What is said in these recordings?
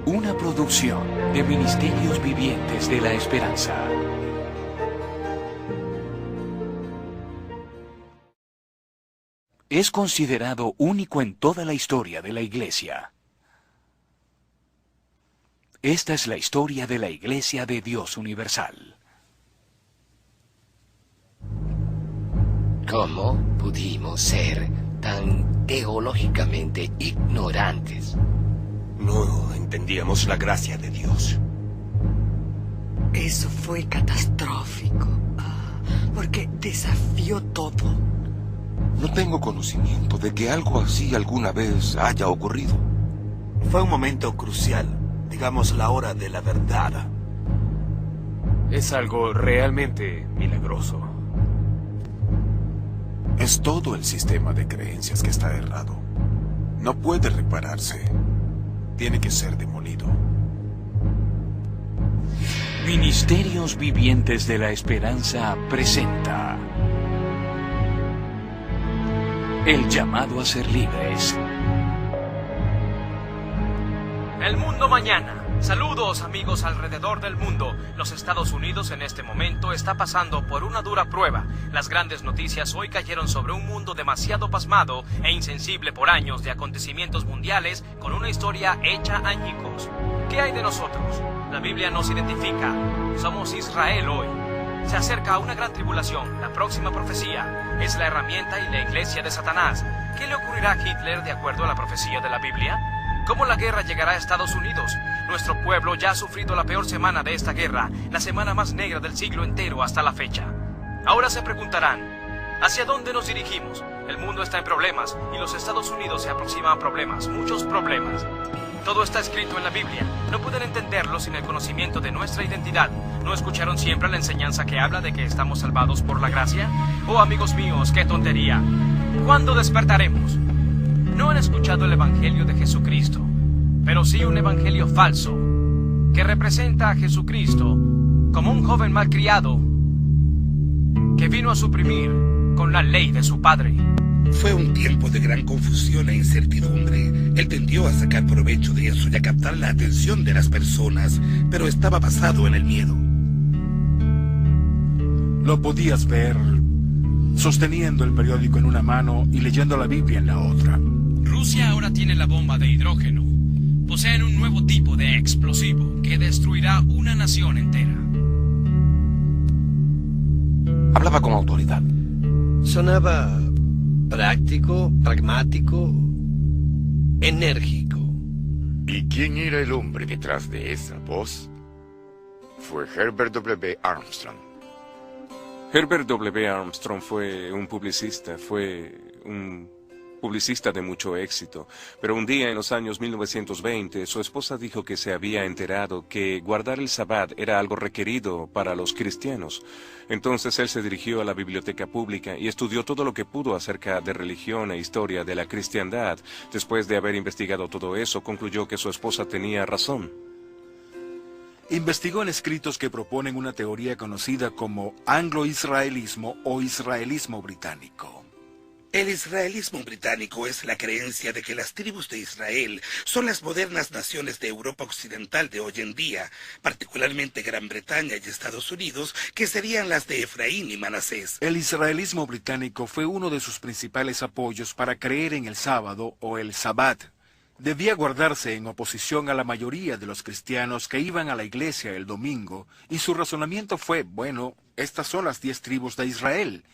Una producción de Ministerios Vivientes de la Esperanza. Es considerado único en toda la historia de la Iglesia. Esta es la historia de la Iglesia de Dios Universal. ¿Cómo pudimos ser tan teológicamente ignorantes? No entendíamos la gracia de Dios. Eso fue catastrófico, porque desafió todo. No tengo conocimiento de que algo así alguna vez haya ocurrido. Fue un momento crucial, digamos la hora de la verdad. Es algo realmente milagroso. Es todo el sistema de creencias que está errado. No puede repararse. Tiene que ser demolido. Ministerios Vivientes de la Esperanza presenta El llamado a ser libres. El mundo mañana. Saludos amigos alrededor del mundo. Los Estados Unidos en este momento está pasando por una dura prueba. Las grandes noticias hoy cayeron sobre un mundo demasiado pasmado e insensible por años de acontecimientos mundiales con una historia hecha añicos. ¿Qué hay de nosotros? La Biblia nos identifica. Somos Israel hoy. Se acerca una gran tribulación. La próxima profecía es la herramienta y la iglesia de Satanás. ¿Qué le ocurrirá a Hitler de acuerdo a la profecía de la Biblia? ¿Cómo la guerra llegará a Estados Unidos? Nuestro pueblo ya ha sufrido la peor semana de esta guerra, la semana más negra del siglo entero hasta la fecha. Ahora se preguntarán, ¿hacia dónde nos dirigimos? El mundo está en problemas y los Estados Unidos se aproximan a problemas, muchos problemas. Todo está escrito en la Biblia. No pueden entenderlo sin el conocimiento de nuestra identidad. ¿No escucharon siempre la enseñanza que habla de que estamos salvados por la gracia? Oh, amigos míos, qué tontería. ¿Cuándo despertaremos? No han escuchado el Evangelio de Jesucristo, pero sí un evangelio falso, que representa a Jesucristo como un joven malcriado que vino a suprimir con la ley de su padre. Fue un tiempo de gran confusión e incertidumbre. Él tendió a sacar provecho de eso y a captar la atención de las personas, pero estaba basado en el miedo. Lo podías ver sosteniendo el periódico en una mano y leyendo la Biblia en la otra. Rusia ahora tiene la bomba de hidrógeno. Poseen un nuevo tipo de explosivo que destruirá una nación entera. Hablaba con autoridad. Sonaba práctico, pragmático, enérgico. ¿Y quién era el hombre detrás de esa voz? Fue Herbert W. Armstrong. Herbert W. Armstrong fue un publicista de mucho éxito, pero un día en los años 1920 su esposa dijo que se había enterado que guardar el Sabbat era algo requerido para los cristianos. Entonces él se dirigió a la biblioteca pública y estudió todo lo que pudo acerca de religión e historia de la cristiandad. Después de haber investigado todo eso, concluyó que su esposa tenía razón. Investigó en escritos que proponen una teoría conocida como anglo-israelismo o israelismo británico. El israelismo británico es la creencia de que las tribus de Israel son las modernas naciones de Europa Occidental de hoy en día, particularmente Gran Bretaña y Estados Unidos, que serían las de Efraín y Manasés. El israelismo británico fue uno de sus principales apoyos para creer en el sábado o el Sabbat. Debía guardarse en oposición a la mayoría de los cristianos que iban a la iglesia el domingo, y su razonamiento fue, bueno, estas son las 10 tribus de Israel.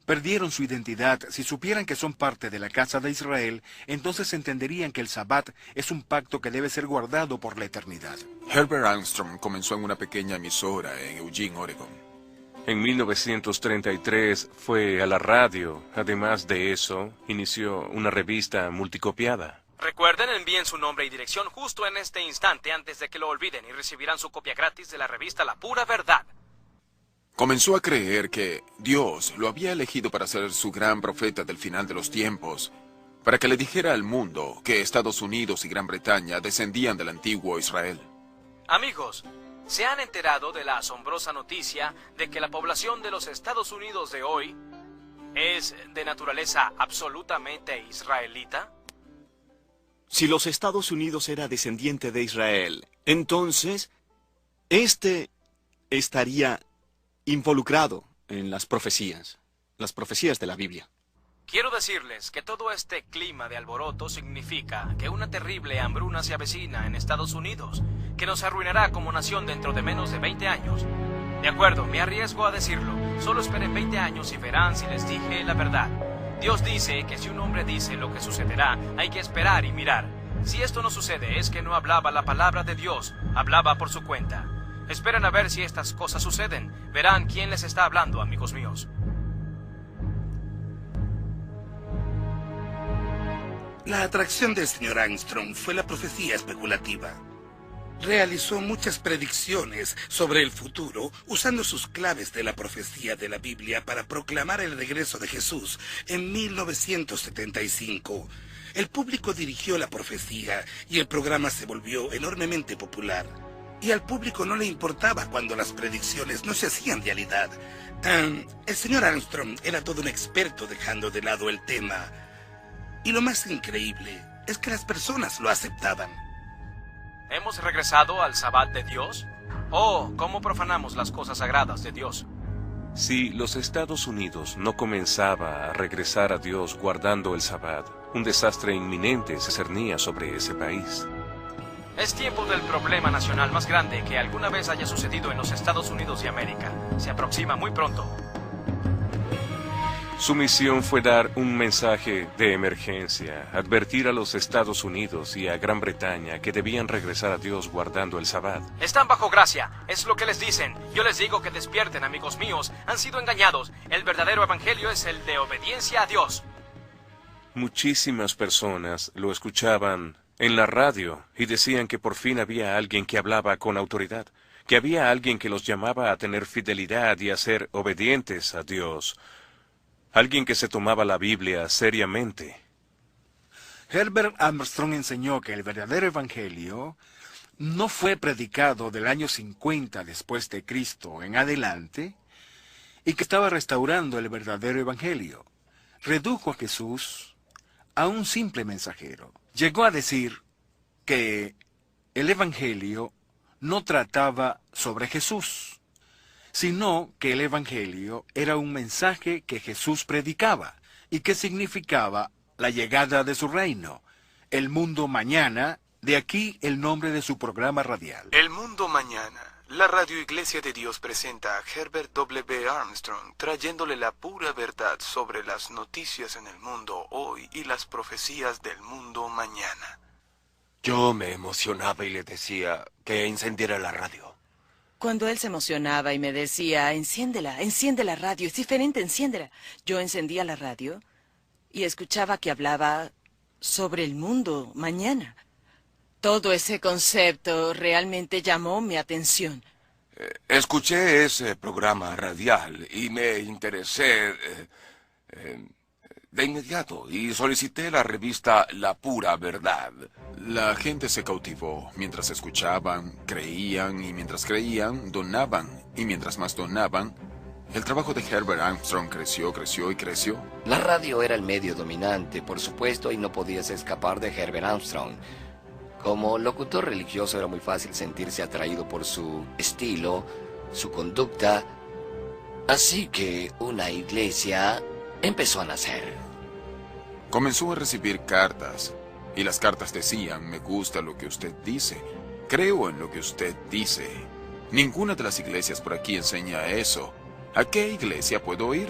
Perdieron su identidad. Si supieran que son parte de la casa de Israel, entonces entenderían que el Sabbat es un pacto que debe ser guardado por la eternidad. Herbert Armstrong comenzó en una pequeña emisora en Eugene, Oregon. En 1933 fue a la radio. Además de eso, inició una revista multicopiada. Recuerden, envíen su nombre y dirección justo en este instante antes de que lo olviden y recibirán su copia gratis de la revista La Pura Verdad. Comenzó a creer que Dios lo había elegido para ser su gran profeta del final de los tiempos, para que le dijera al mundo que Estados Unidos y Gran Bretaña descendían del antiguo Israel. Amigos, ¿se han enterado de la asombrosa noticia de que la población de los Estados Unidos de hoy es de naturaleza absolutamente israelita? si los Estados Unidos era descendiente de Israel, entonces, este estaría involucrado en las profecías de la Biblia. Quiero decirles que todo este clima de alboroto significa que una terrible hambruna se avecina en Estados Unidos, que nos arruinará como nación dentro de menos de 20 años. De acuerdo, me arriesgo a decirlo. Solo esperen 20 años y verán si les dije la verdad. Dios dice que si un hombre dice lo que sucederá, hay que esperar y mirar. Si esto no sucede, es que no hablaba la palabra de Dios, hablaba por su cuenta. Esperen a ver si estas cosas suceden. Verán quién les está hablando, amigos míos. La atracción del señor Armstrong fue la profecía especulativa. Realizó muchas predicciones sobre el futuro usando sus claves de la profecía de la Biblia para proclamar el regreso de Jesús en 1975. El público dirigió la profecía y el programa se volvió enormemente popular. Y al público no le importaba cuando las predicciones no se hacían realidad. El señor Armstrong era todo un experto dejando de lado el tema. Y lo más increíble es que las personas lo aceptaban. ¿Hemos regresado al Sabbat de Dios? Oh, ¿cómo profanamos las cosas sagradas de Dios? Si los Estados Unidos no comenzaba a regresar a Dios guardando el Sabbat, un desastre inminente se cernía sobre ese país. Es tiempo del problema nacional más grande que alguna vez haya sucedido en los Estados Unidos de América. Se aproxima muy pronto. Su misión fue dar un mensaje de emergencia, advertir a los Estados Unidos y a Gran Bretaña que debían regresar a Dios guardando el Sabbat. Están bajo gracia, es lo que les dicen. Yo les digo que despierten, amigos míos. Han sido engañados. El verdadero evangelio es el de obediencia a Dios. Muchísimas personas lo escuchaban en la radio y decían que por fin había alguien que hablaba con autoridad, que había alguien que los llamaba a tener fidelidad y a ser obedientes a Dios. Alguien que se tomaba la Biblia seriamente. Herbert Armstrong enseñó que el verdadero evangelio no fue predicado del año 50 después de Cristo en adelante y que estaba restaurando el verdadero evangelio. Redujo a Jesús a un simple mensajero. Llegó a decir que el evangelio no trataba sobre Jesús, sino que el evangelio era un mensaje que Jesús predicaba y que significaba la llegada de su reino, el mundo mañana, de aquí el nombre de su programa radial. El mundo mañana. La Radio Iglesia de Dios presenta a Herbert W. Armstrong trayéndole la pura verdad sobre las noticias en el mundo hoy y las profecías del mundo mañana. Yo me emocionaba y le decía que encendiera la radio. Cuando él se emocionaba y me decía, enciende la radio, es diferente, enciéndela. Yo encendía la radio y escuchaba que hablaba sobre el mundo mañana. Todo ese concepto realmente llamó mi atención. Escuché ese programa radial y me interesé de inmediato y solicité la revista La Pura Verdad. La gente se cautivó mientras escuchaban, creían y mientras creían, donaban. Y mientras más donaban, el trabajo de Herbert Armstrong creció, creció y creció. La radio era el medio dominante, por supuesto, y no podías escapar de Herbert Armstrong. Como locutor religioso era muy fácil sentirse atraído por su estilo, su conducta. Así que una iglesia empezó a nacer. Comenzó a recibir cartas, y las cartas decían, me gusta lo que usted dice, creo en lo que usted dice. Ninguna de las iglesias por aquí enseña eso. ¿A qué iglesia puedo ir?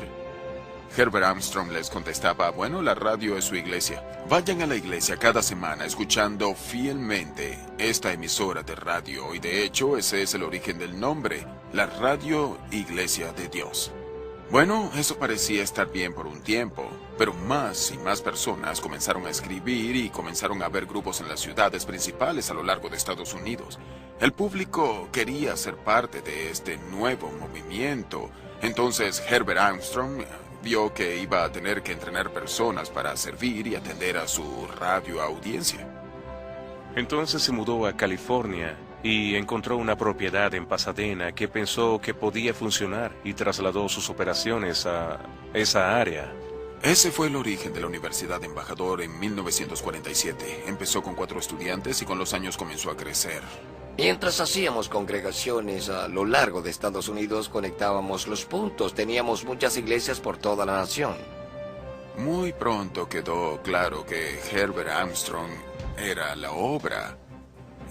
Herbert Armstrong les contestaba, bueno, la radio es su iglesia. Vayan a la iglesia cada semana escuchando fielmente esta emisora de radio, y de hecho ese es el origen del nombre, la Radio Iglesia de Dios. Bueno, eso parecía estar bien por un tiempo, pero más y más personas comenzaron a escribir y comenzaron a haber grupos en las ciudades principales a lo largo de Estados Unidos. El público quería ser parte de este nuevo movimiento. Entonces Herbert Armstrong vio que iba a tener que entrenar personas para servir y atender a su radio audiencia. Entonces se mudó a California y encontró una propiedad en Pasadena que pensó que podía funcionar y trasladó sus operaciones a esa área. Ese fue el origen de la Universidad Embajador en 1947. Empezó con 4 estudiantes y con los años comenzó a crecer. Mientras hacíamos congregaciones a lo largo de Estados Unidos, conectábamos los puntos. Teníamos muchas iglesias por toda la nación. Muy pronto quedó claro que Herbert Armstrong era la obra.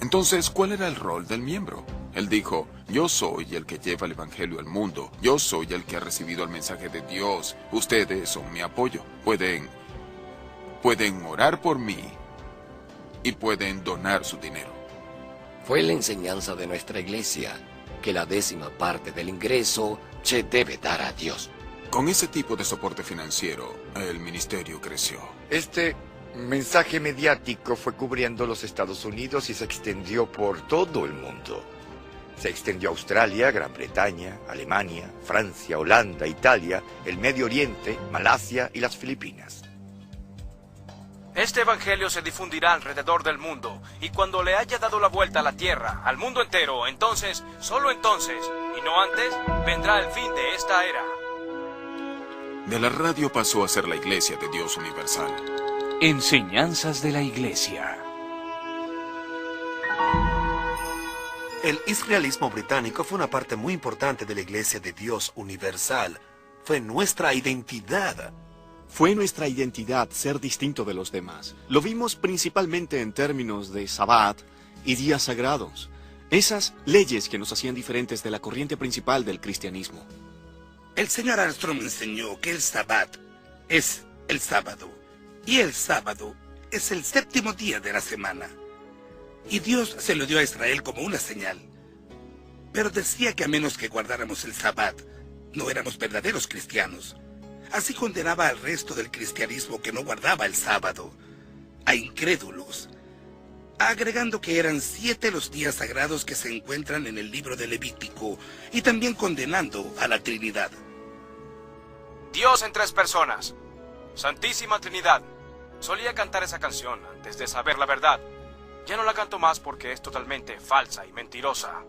Entonces, ¿cuál era el rol del miembro? Él dijo, yo soy el que lleva el evangelio al mundo. Yo soy el que ha recibido el mensaje de Dios. Ustedes son mi apoyo. Pueden orar por mí y pueden donar su dinero. Fue la enseñanza de nuestra iglesia que la 10ª parte del ingreso se debe dar a Dios. Con ese tipo de soporte financiero, el ministerio creció. Este mensaje mediático fue cubriendo los Estados Unidos y se extendió por todo el mundo. Se extendió a Australia, Gran Bretaña, Alemania, Francia, Holanda, Italia, el Medio Oriente, Malasia y las Filipinas. Este evangelio se difundirá alrededor del mundo, y cuando le haya dado la vuelta a la tierra, al mundo entero, entonces, solo entonces, y no antes, vendrá el fin de esta era. De la radio pasó a ser la Iglesia de Dios Universal. Enseñanzas de la Iglesia. El israelismo británico fue una parte muy importante de la Iglesia de Dios Universal. Fue nuestra identidad. Fue nuestra identidad ser distinto de los demás. Lo vimos principalmente en términos de Sabbat y días sagrados. Esas leyes que nos hacían diferentes de la corriente principal del cristianismo. El señor Armstrong enseñó que el Sabbat es el sábado. Y el sábado es el 7º día de la semana. Y Dios se lo dio a Israel como una señal. Pero decía que a menos que guardáramos el Sabbat, no éramos verdaderos cristianos. Así condenaba al resto del cristianismo que no guardaba el sábado, a incrédulos, agregando que eran 7 los días sagrados que se encuentran en el libro de Levítico, y también condenando a la Trinidad. Dios en 3 personas. Santísima Trinidad. Solía cantar esa canción antes de saber la verdad. Ya no la canto más porque es totalmente falsa y mentirosa.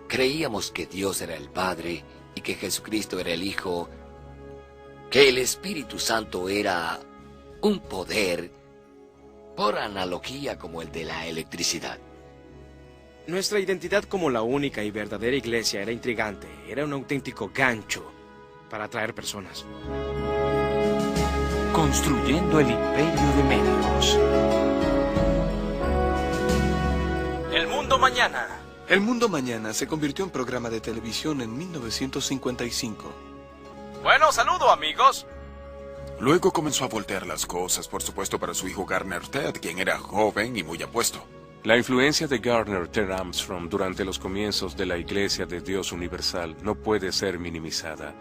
Creíamos que Dios era el Padre y que Jesucristo era el Hijo, que el Espíritu Santo era un poder, por analogía como el de la electricidad. Nuestra identidad como la única y verdadera iglesia era intrigante, era un auténtico gancho para atraer personas. Construyendo el imperio de medios. El Mundo Mañana. El Mundo Mañana se convirtió en programa de televisión en 1955. Bueno, saludo amigos. Luego comenzó a voltear las cosas, por supuesto, para su hijo Garner Ted, quien era joven y muy apuesto. La influencia de Garner Ted Armstrong durante los comienzos de la Iglesia de Dios Universal no puede ser minimizada.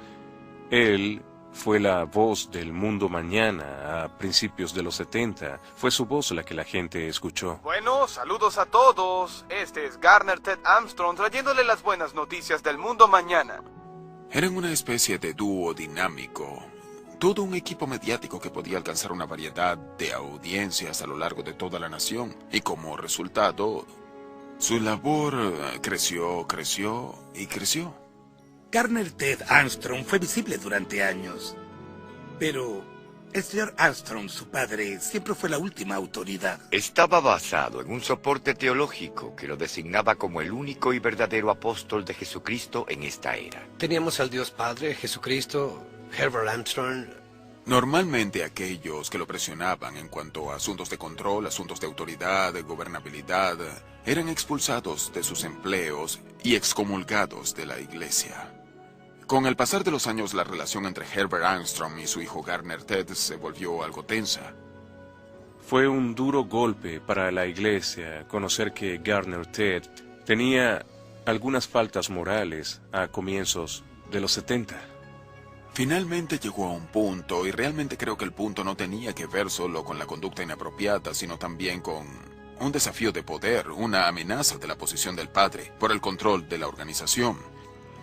Él fue la voz del Mundo Mañana a principios de los 70. Fue su voz la que la gente escuchó. Bueno, saludos a todos. Este es Garner Ted Armstrong trayéndole las buenas noticias del Mundo Mañana. Eran una especie de dúo dinámico. Todo un equipo mediático que podía alcanzar una variedad de audiencias a lo largo de toda la nación. Y como resultado, su labor creció y creció. Garner Ted Armstrong fue visible durante años. Pero el señor Armstrong, su padre, siempre fue la última autoridad. Estaba basado en un soporte teológico que lo designaba como el único y verdadero apóstol de Jesucristo en esta era. Teníamos al Dios Padre, Jesucristo, Herbert Armstrong. Normalmente aquellos que lo presionaban en cuanto a asuntos de control, asuntos de autoridad, de gobernabilidad, eran expulsados de sus empleos y excomulgados de la iglesia. Con el pasar de los años, la relación entre Herbert Armstrong y su hijo Garner Ted se volvió algo tensa. Fue un duro golpe para la iglesia conocer que Garner Ted tenía algunas faltas morales a comienzos de los 70. Finalmente llegó a un punto, y realmente creo que el punto no tenía que ver solo con la conducta inapropiada, sino también con un desafío de poder, una amenaza de la posición del padre por el control de la organización.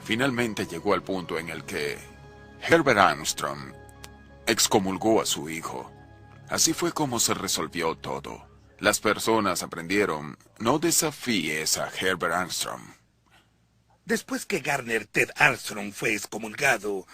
Finalmente llegó al punto en el que Herbert Armstrong excomulgó a su hijo. Así fue como se resolvió todo. Las personas aprendieron, no desafíes a Herbert Armstrong. Después que Garner Ted Armstrong fue excomulgado,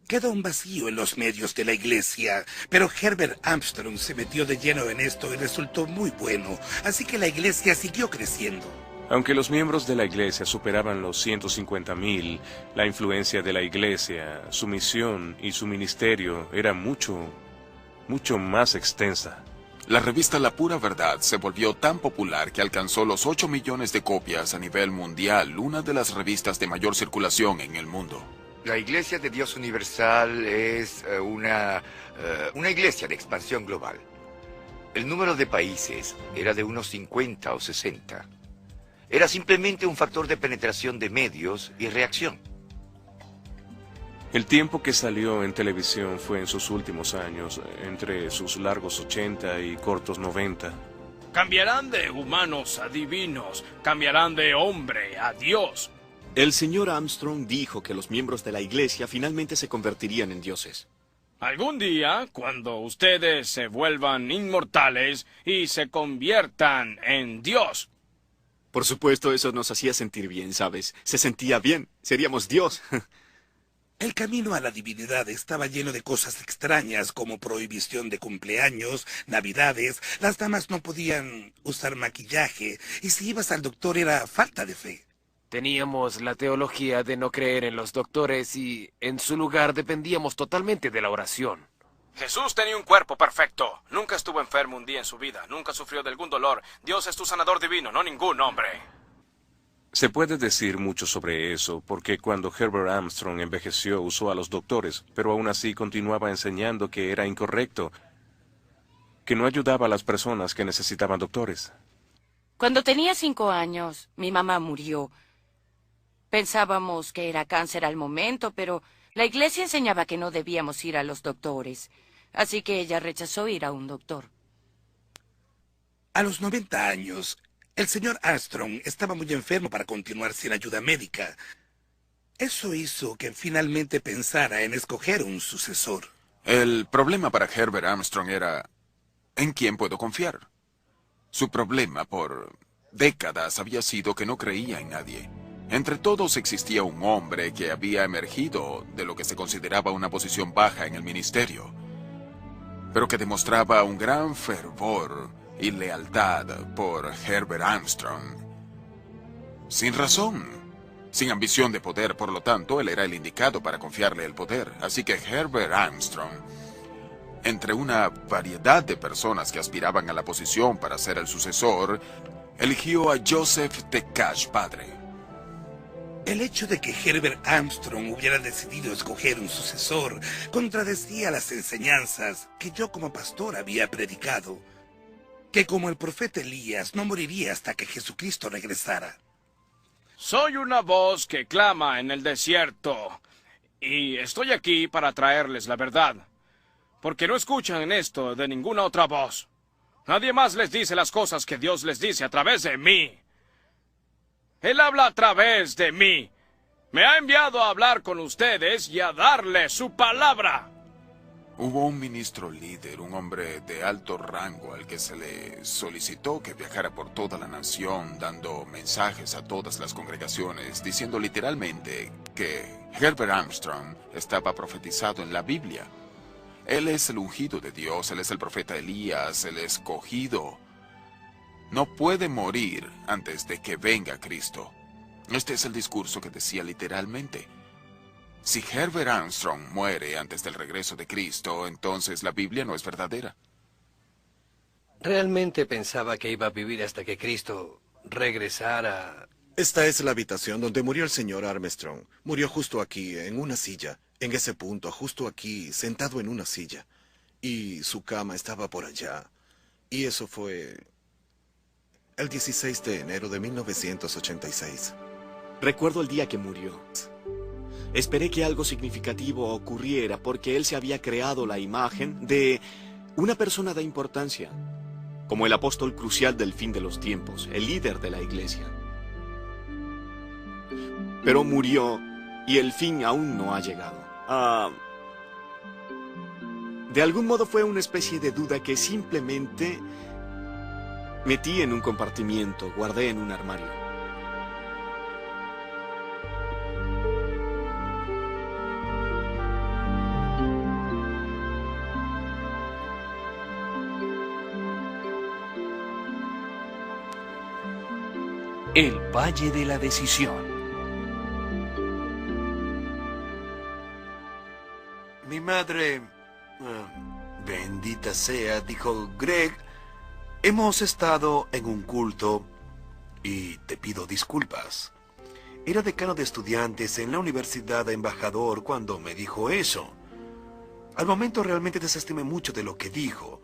Quedó un vacío en los medios de la iglesia, pero Herbert Armstrong se metió de lleno en esto y resultó muy bueno, así que la iglesia siguió creciendo. Aunque los miembros de la iglesia superaban los 150,000, la influencia de la iglesia, su misión y su ministerio era mucho más extensa. La revista La Pura Verdad se volvió tan popular que alcanzó los 8 millones de copias a nivel mundial, una de las revistas de mayor circulación en el mundo. La Iglesia de Dios Universal es una iglesia de expansión global. El número de países era de unos 50 o 60. Era simplemente un factor de penetración de medios y reacción. El tiempo que salió en televisión fue en sus últimos años, entre sus largos 80 y cortos 90. Cambiarán de humanos a divinos, cambiarán de hombre a Dios. El señor Armstrong dijo que los miembros de la iglesia finalmente se convertirían en dioses. Algún día, cuando ustedes se vuelvan inmortales y se conviertan en Dios. Por supuesto, eso nos hacía sentir bien, ¿sabes? Se sentía bien. Seríamos Dios. El camino a la divinidad estaba lleno de cosas extrañas como prohibición de cumpleaños, navidades, las damas no podían usar maquillaje y si ibas al doctor era falta de fe. Teníamos la teología de no creer en los doctores y en su lugar dependíamos totalmente de la oración. Jesús tenía un cuerpo perfecto. Nunca estuvo enfermo un día en su vida. Nunca sufrió de algún dolor. Dios es tu sanador divino, no ningún hombre. Se puede decir mucho sobre eso, porque cuando Herbert Armstrong envejeció usó a los doctores, pero aún así continuaba enseñando que era incorrecto, que no ayudaba a las personas que necesitaban doctores. Cuando tenía 5 años, mi mamá murió. Pensábamos que era cáncer al momento, pero la iglesia enseñaba que no debíamos ir a los doctores. Así que ella rechazó ir a un doctor. A los 90 años, el señor Armstrong estaba muy enfermo para continuar sin ayuda médica. Eso hizo que finalmente pensara en escoger un sucesor. El problema para Herbert Armstrong era ¿en quién puedo confiar? Su problema por décadas había sido que no creía en nadie. Entre todos existía un hombre que había emergido de lo que se consideraba una posición baja en el ministerio, pero que demostraba un gran fervor y lealtad por Herbert Armstrong. Sin razón, sin ambición de poder, por lo tanto, él era el indicado para confiarle el poder. Así que Herbert Armstrong, entre una variedad de personas que aspiraban a la posición para ser el sucesor, eligió a Joseph T. Cash padre. El hecho de que Herbert Armstrong hubiera decidido escoger un sucesor contradecía las enseñanzas que yo como pastor había predicado, que como el profeta Elías no moriría hasta que Jesucristo regresara. Soy una voz que clama en el desierto, y estoy aquí para traerles la verdad, porque no escuchan esto de ninguna otra voz. Nadie más les dice las cosas que Dios les dice a través de mí. Él habla a través de mí. Me ha enviado a hablar con ustedes y a darles su palabra. Hubo un ministro líder, un hombre de alto rango al que se le solicitó que viajara por toda la nación dando mensajes a todas las congregaciones, diciendo literalmente que Herbert Armstrong estaba profetizado en la Biblia. Él es el ungido de Dios, él es el profeta Elías, el escogido. No puede morir antes de que venga Cristo. Este es el discurso que decía literalmente. Si Herbert Armstrong muere antes del regreso de Cristo, entonces la Biblia no es verdadera. Realmente pensaba que iba a vivir hasta que Cristo regresara. Esta es la habitación donde murió el señor Armstrong. Murió justo aquí, en una silla. En ese punto, justo aquí, sentado en una silla. Y su cama estaba por allá. Y eso fue el 16 de enero de 1986. Recuerdo el día que murió. Esperé que algo significativo ocurriera porque él se había creado la imagen de una persona de importancia, como el apóstol crucial del fin de los tiempos, el líder de la iglesia. Pero murió y el fin aún no ha llegado. De algún modo fue una especie de duda que simplemente metí en un compartimiento, guardé en un armario. El Valle de la Decisión. Mi madre, bendita sea, dijo: Greg, hemos estado en un culto y te pido disculpas. Era decano de estudiantes en la Universidad de Embajador cuando me dijo eso. Al momento realmente desestimé mucho de lo que dijo,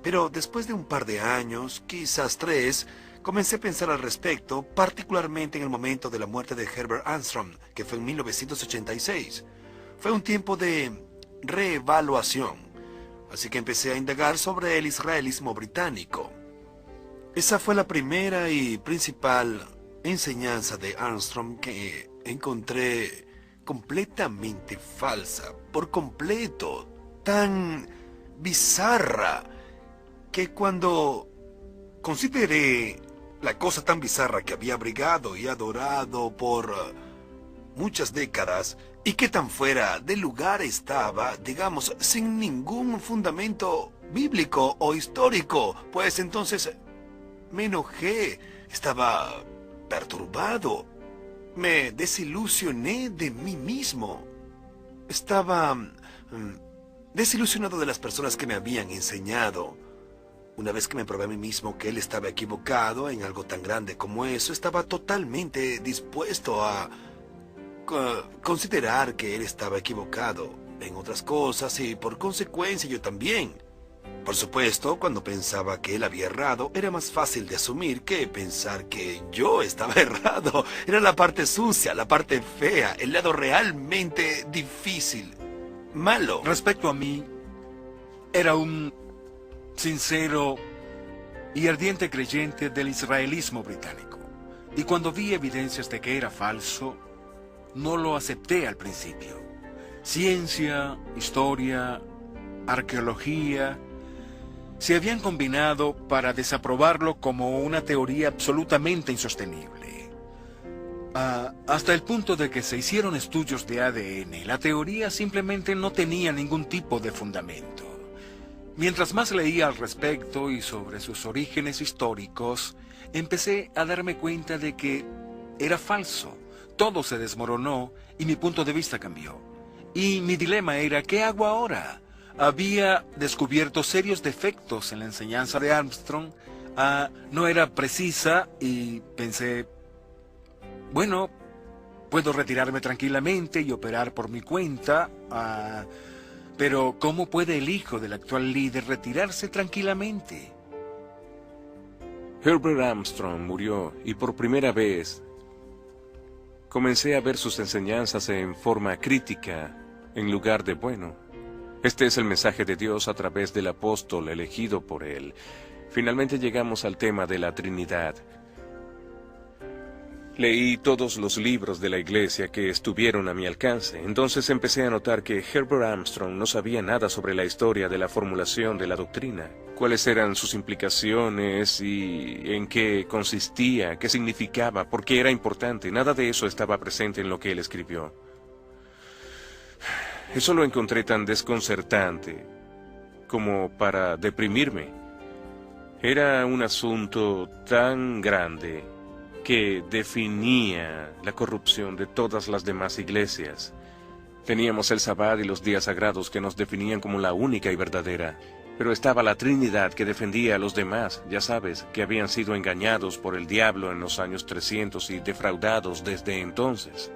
pero después de un par de años, quizás 3, comencé a pensar al respecto, particularmente en el momento de la muerte de Herbert Armstrong, que fue en 1986. Fue un tiempo de reevaluación, así que empecé a indagar sobre el israelismo británico. Esa fue la primera y principal enseñanza de Armstrong que encontré completamente falsa, por completo, tan bizarra, que cuando consideré la cosa tan bizarra que había abrigado y adorado por muchas décadas, y que tan fuera de lugar estaba, digamos, sin ningún fundamento bíblico o histórico, pues entonces me enojé, estaba perturbado, me desilusioné de mí mismo. Estaba desilusionado de las personas que me habían enseñado. Una vez que me probé a mí mismo que él estaba equivocado en algo tan grande como eso, estaba totalmente dispuesto a considerar que él estaba equivocado en otras cosas y por consecuencia yo también. Por supuesto, cuando pensaba que él había errado, era más fácil de asumir que pensar que yo estaba errado. Era la parte sucia, la parte fea, el lado realmente difícil, malo. Respecto a mí, era un sincero y ardiente creyente del israelismo británico. Y cuando vi evidencias de que era falso, no lo acepté al principio. Ciencia, historia, arqueología se habían combinado para desaprobarlo como una teoría absolutamente insostenible. Hasta el punto de que se hicieron estudios de ADN, la teoría simplemente no tenía ningún tipo de fundamento. Mientras más leía al respecto y sobre sus orígenes históricos, empecé a darme cuenta de que era falso. Todo se desmoronó y mi punto de vista cambió. Y mi dilema era, ¿qué hago ahora? Había descubierto serios defectos en la enseñanza de Armstrong, no era precisa y pensé, bueno, puedo retirarme tranquilamente y operar por mi cuenta, pero ¿cómo puede el hijo del actual líder retirarse tranquilamente? Herbert Armstrong murió y por primera vez comencé a ver sus enseñanzas en forma crítica en lugar de bueno. Este es el mensaje de Dios a través del apóstol elegido por él. Finalmente llegamos al tema de la Trinidad. Leí todos los libros de la iglesia que estuvieron a mi alcance. Entonces empecé a notar que Herbert Armstrong no sabía nada sobre la historia de la formulación de la doctrina, cuáles eran sus implicaciones y en qué consistía, qué significaba, por qué era importante. Nada de eso estaba presente en lo que él escribió. Eso lo encontré tan desconcertante como para deprimirme. Era un asunto tan grande que definía la corrupción de todas las demás iglesias. Teníamos el Sabbat y los días sagrados que nos definían como la única y verdadera. Pero estaba la Trinidad que defendía a los demás, ya sabes, que habían sido engañados por el diablo en los años 300 y defraudados desde entonces.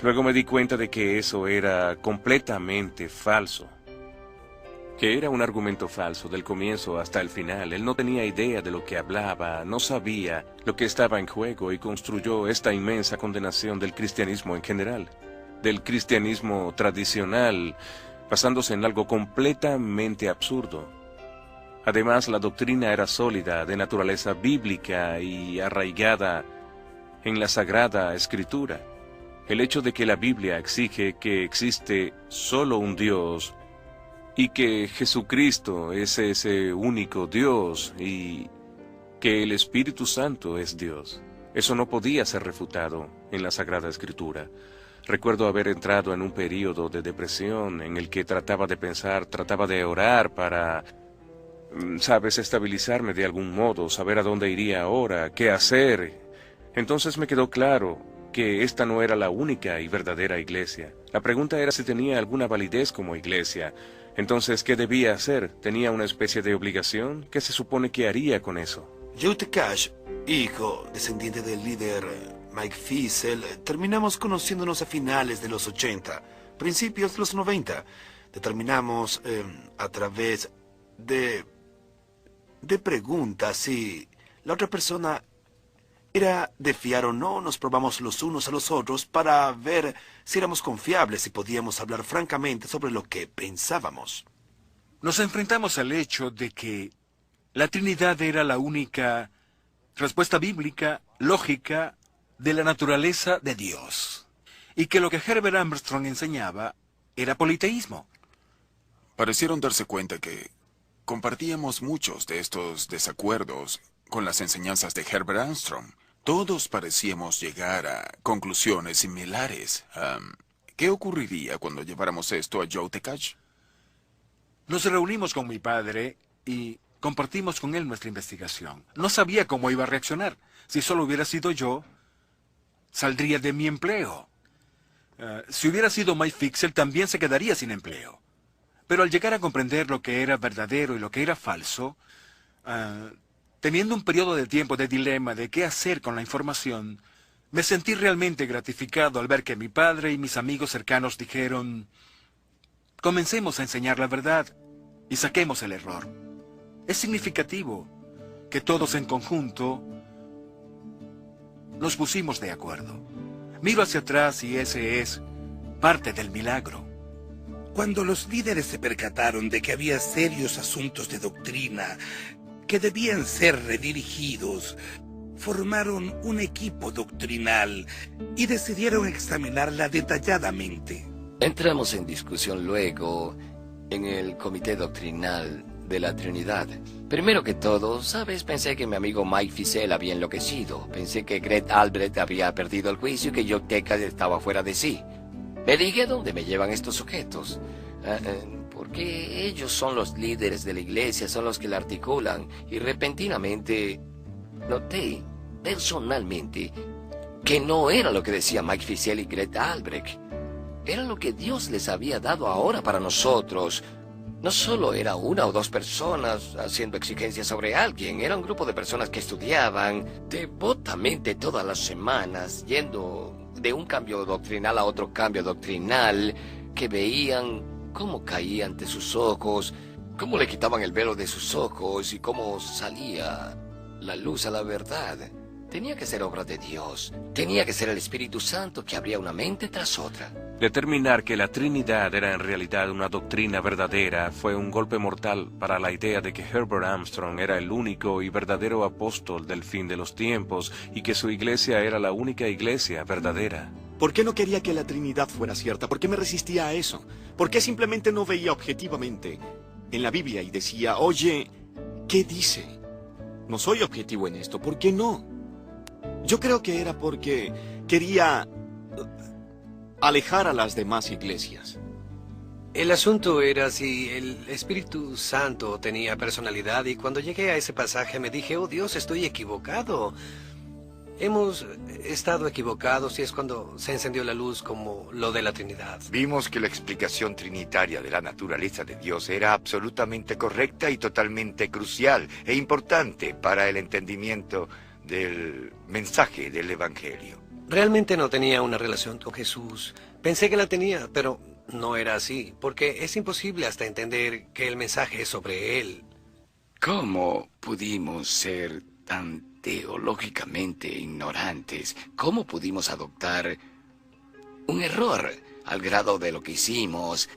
Luego me di cuenta de que eso era completamente falso. Que era un argumento falso del comienzo hasta el final. Él no tenía idea de lo que hablaba, no sabía lo que estaba en juego y construyó esta inmensa condenación del cristianismo en general, del cristianismo tradicional, basándose en algo completamente absurdo. Además, la doctrina era sólida, de naturaleza bíblica y arraigada en la Sagrada Escritura. El hecho de que la Biblia exige que existe solo un Dios y que Jesucristo es ese único Dios y que el Espíritu Santo es Dios, eso no podía ser refutado en la Sagrada Escritura. Recuerdo haber entrado en un período de depresión en el que trataba de pensar, trataba de orar para sabes, estabilizarme de algún modo, saber a dónde iría ahora, qué hacer. Entonces me quedó claro que esta no era la única y verdadera iglesia. La pregunta era si tenía alguna validez como iglesia. Entonces, ¿qué debía hacer? ¿Tenía una especie de obligación? ¿Qué se supone que haría con eso? Joe Cash, hijo, descendiente del líder Mike Fiesel, terminamos conociéndonos a finales de los 80, principios de los 90. Determinamos a través de preguntas si la otra persona era de fiar o no. Nos probamos los unos a los otros para ver si éramos confiables y podíamos hablar francamente sobre lo que pensábamos. Nos enfrentamos al hecho de que la Trinidad era la única respuesta bíblica, lógica, de la naturaleza de Dios. Y que lo que Herbert Armstrong enseñaba era politeísmo. Parecieron darse cuenta que compartíamos muchos de estos desacuerdos con las enseñanzas de Herbert Armstrong. Todos parecíamos llegar a conclusiones similares. ¿Qué ocurriría cuando lleváramos esto a Joe Cash? Nos reunimos con mi padre y compartimos con él nuestra investigación. No sabía cómo iba a reaccionar. Si solo hubiera sido yo, saldría de mi empleo. Si hubiera sido Mike Fiesel, también se quedaría sin empleo. Pero al llegar a comprender lo que era verdadero y lo que era falso, teniendo un periodo de tiempo de dilema de qué hacer con la información, me sentí realmente gratificado al ver que mi padre y mis amigos cercanos dijeron: comencemos a enseñar la verdad y saquemos el error. Es significativo que todos en conjunto nos pusimos de acuerdo. Miro hacia atrás y ese es parte del milagro. Cuando los líderes se percataron de que había serios asuntos de doctrina que debían ser redirigidos, formaron un equipo doctrinal y decidieron examinarla detalladamente. Entramos en discusión luego en el comité doctrinal de la Trinidad. Primero que todo, ¿sabes? Pensé que mi amigo Mike Fiesel había enloquecido. Pensé que Greg Albrecht había perdido el juicio y que Joe Cash estaba fuera de sí. Me dije, ¿dónde me llevan estos sujetos? Porque ellos son los líderes de la iglesia, son los que la articulan. Y repentinamente noté, personalmente, que no era lo que decía Mike Fiesel y Greg Albrecht. Era lo que Dios les había dado ahora para nosotros. No solo era una o dos personas haciendo exigencias sobre alguien, era un grupo de personas que estudiaban devotamente todas las semanas, yendo de un cambio doctrinal a otro cambio doctrinal, que veían cómo caía ante sus ojos, cómo le quitaban el velo de sus ojos y cómo salía la luz a la verdad. Tenía que ser obra de Dios. Tenía que ser el Espíritu Santo que abría una mente tras otra. Determinar que la Trinidad era en realidad una doctrina verdadera fue un golpe mortal para la idea de que Herbert Armstrong era el único y verdadero apóstol del fin de los tiempos y que su iglesia era la única iglesia verdadera. ¿Por qué no quería que la Trinidad fuera cierta? ¿Por qué me resistía a eso? ¿Por qué simplemente no veía objetivamente en la Biblia y decía, oye, ¿qué dice? No soy objetivo en esto, ¿por qué no? Yo creo que era porque quería alejar a las demás iglesias. El asunto era si el Espíritu Santo tenía personalidad, y cuando llegué a ese pasaje me dije, oh Dios, estoy equivocado. Hemos estado equivocados, y es cuando se encendió la luz como lo de la Trinidad. Vimos que la explicación trinitaria de la naturaleza de Dios era absolutamente correcta y totalmente crucial e importante para el entendimiento del mensaje del Evangelio. Realmente no tenía una relación con Jesús. Pensé que la tenía, pero no era así, porque es imposible hasta entender que el mensaje es sobre Él. ¿Cómo pudimos ser tan teológicamente ignorantes? ¿Cómo pudimos adoptar un error al grado de lo que hicimos?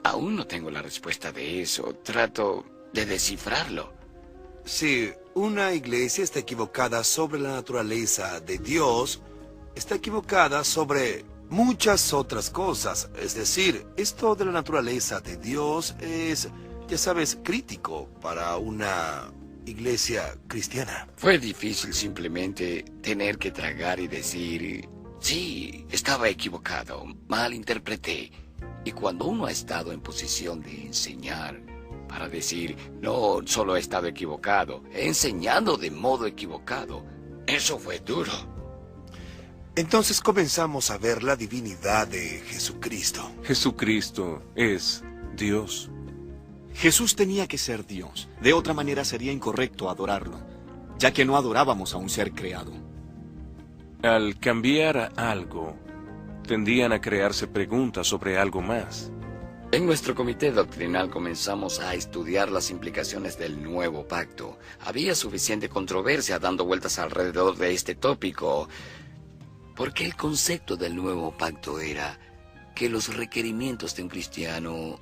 Aún no tengo la respuesta de eso. Trato de descifrarlo. Si una iglesia está equivocada sobre la naturaleza de Dios, está equivocada sobre muchas otras cosas. Es decir, esto de la naturaleza de Dios es, ya sabes, crítico para una iglesia cristiana. Fue difícil simplemente tener que tragar y decir, sí, estaba equivocado, malinterpreté. Y cuando uno ha estado en posición de enseñar, para decir, no, solo he estado equivocado, he enseñado de modo equivocado. Eso fue duro. Entonces comenzamos a ver la divinidad de Jesucristo. Jesucristo es Dios. Jesús tenía que ser Dios. De otra manera sería incorrecto adorarlo, ya que no adorábamos a un ser creado. Al cambiar algo, tendían a crearse preguntas sobre algo más. En nuestro comité doctrinal comenzamos a estudiar las implicaciones del nuevo pacto. Había suficiente controversia dando vueltas alrededor de este tópico, porque el concepto del nuevo pacto era que los requerimientos de un cristiano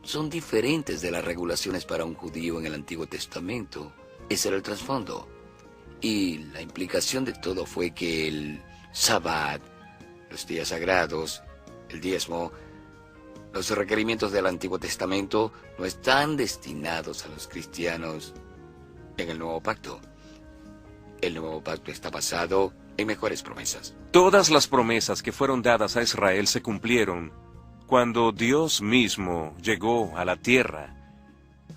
son diferentes de las regulaciones para un judío en el Antiguo Testamento. Ese era el trasfondo. Y la implicación de todo fue que el Sabbat, los días sagrados, el diezmo, los requerimientos del Antiguo Testamento no están destinados a los cristianos en el Nuevo Pacto. El Nuevo Pacto está basado en mejores promesas. Todas las promesas que fueron dadas a Israel se cumplieron cuando Dios mismo llegó a la tierra.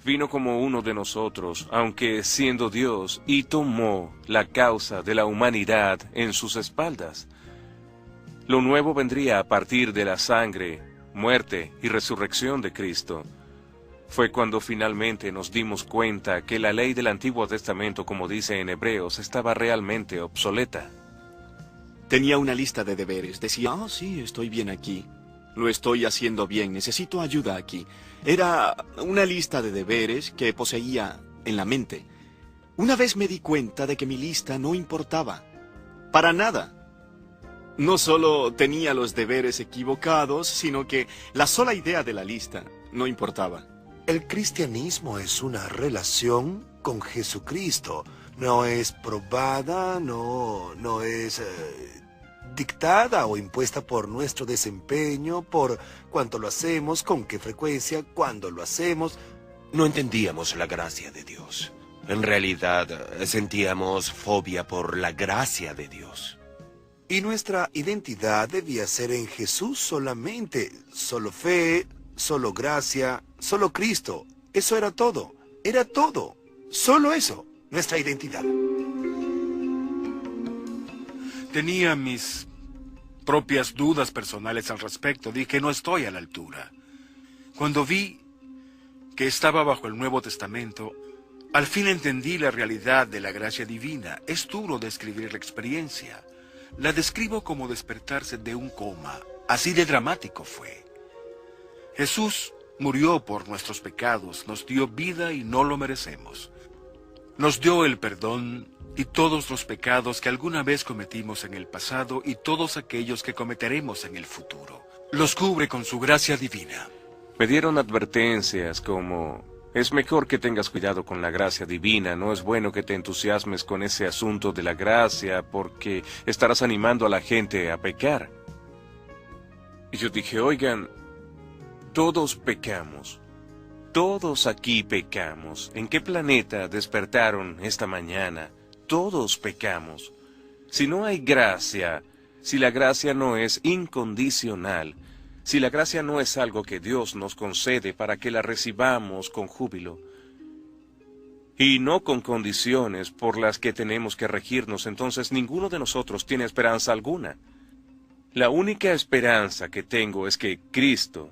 Vino como uno de nosotros, aunque siendo Dios, y tomó la causa de la humanidad en sus espaldas. Lo nuevo vendría a partir de la sangre, muerte y resurrección de Cristo. Fue cuando finalmente nos dimos cuenta que la ley del Antiguo Testamento, como dice en Hebreos, estaba realmente obsoleta. Tenía una lista de deberes. Decía, sí, estoy bien aquí. Lo estoy haciendo bien, necesito ayuda aquí. Era una lista de deberes que poseía en la mente. Una vez me di cuenta de que mi lista no importaba. Para nada. No solo tenía los deberes equivocados, sino que la sola idea de la lista no importaba. El cristianismo es una relación con Jesucristo. No es probada, no es dictada o impuesta por nuestro desempeño, por cuánto lo hacemos, con qué frecuencia, cuándo lo hacemos. No entendíamos la gracia de Dios. En realidad, sentíamos fobia por la gracia de Dios. Y nuestra identidad debía ser en Jesús solamente. Solo fe, solo gracia, solo Cristo. Eso era todo. Era todo. Solo eso. Nuestra identidad. Tenía mis propias dudas personales al respecto. Dije, no estoy a la altura. Cuando vi que estaba bajo el Nuevo Testamento, al fin entendí la realidad de la gracia divina. Es duro describir la experiencia. La describo como despertarse de un coma. Así de dramático fue. Jesús murió por nuestros pecados, nos dio vida y no lo merecemos. Nos dio el perdón y todos los pecados que alguna vez cometimos en el pasado y todos aquellos que cometeremos en el futuro. Los cubre con su gracia divina. Me dieron advertencias como: es mejor que tengas cuidado con la gracia divina, no es bueno que te entusiasmes con ese asunto de la gracia porque estarás animando a la gente a pecar. Y yo dije, oigan, todos pecamos, todos aquí pecamos. ¿En qué planeta despertaron esta mañana? Todos pecamos. Si no hay gracia, si la gracia no es incondicional, si la gracia no es algo que Dios nos concede para que la recibamos con júbilo, y no con condiciones por las que tenemos que regirnos, entonces ninguno de nosotros tiene esperanza alguna. La única esperanza que tengo es que Cristo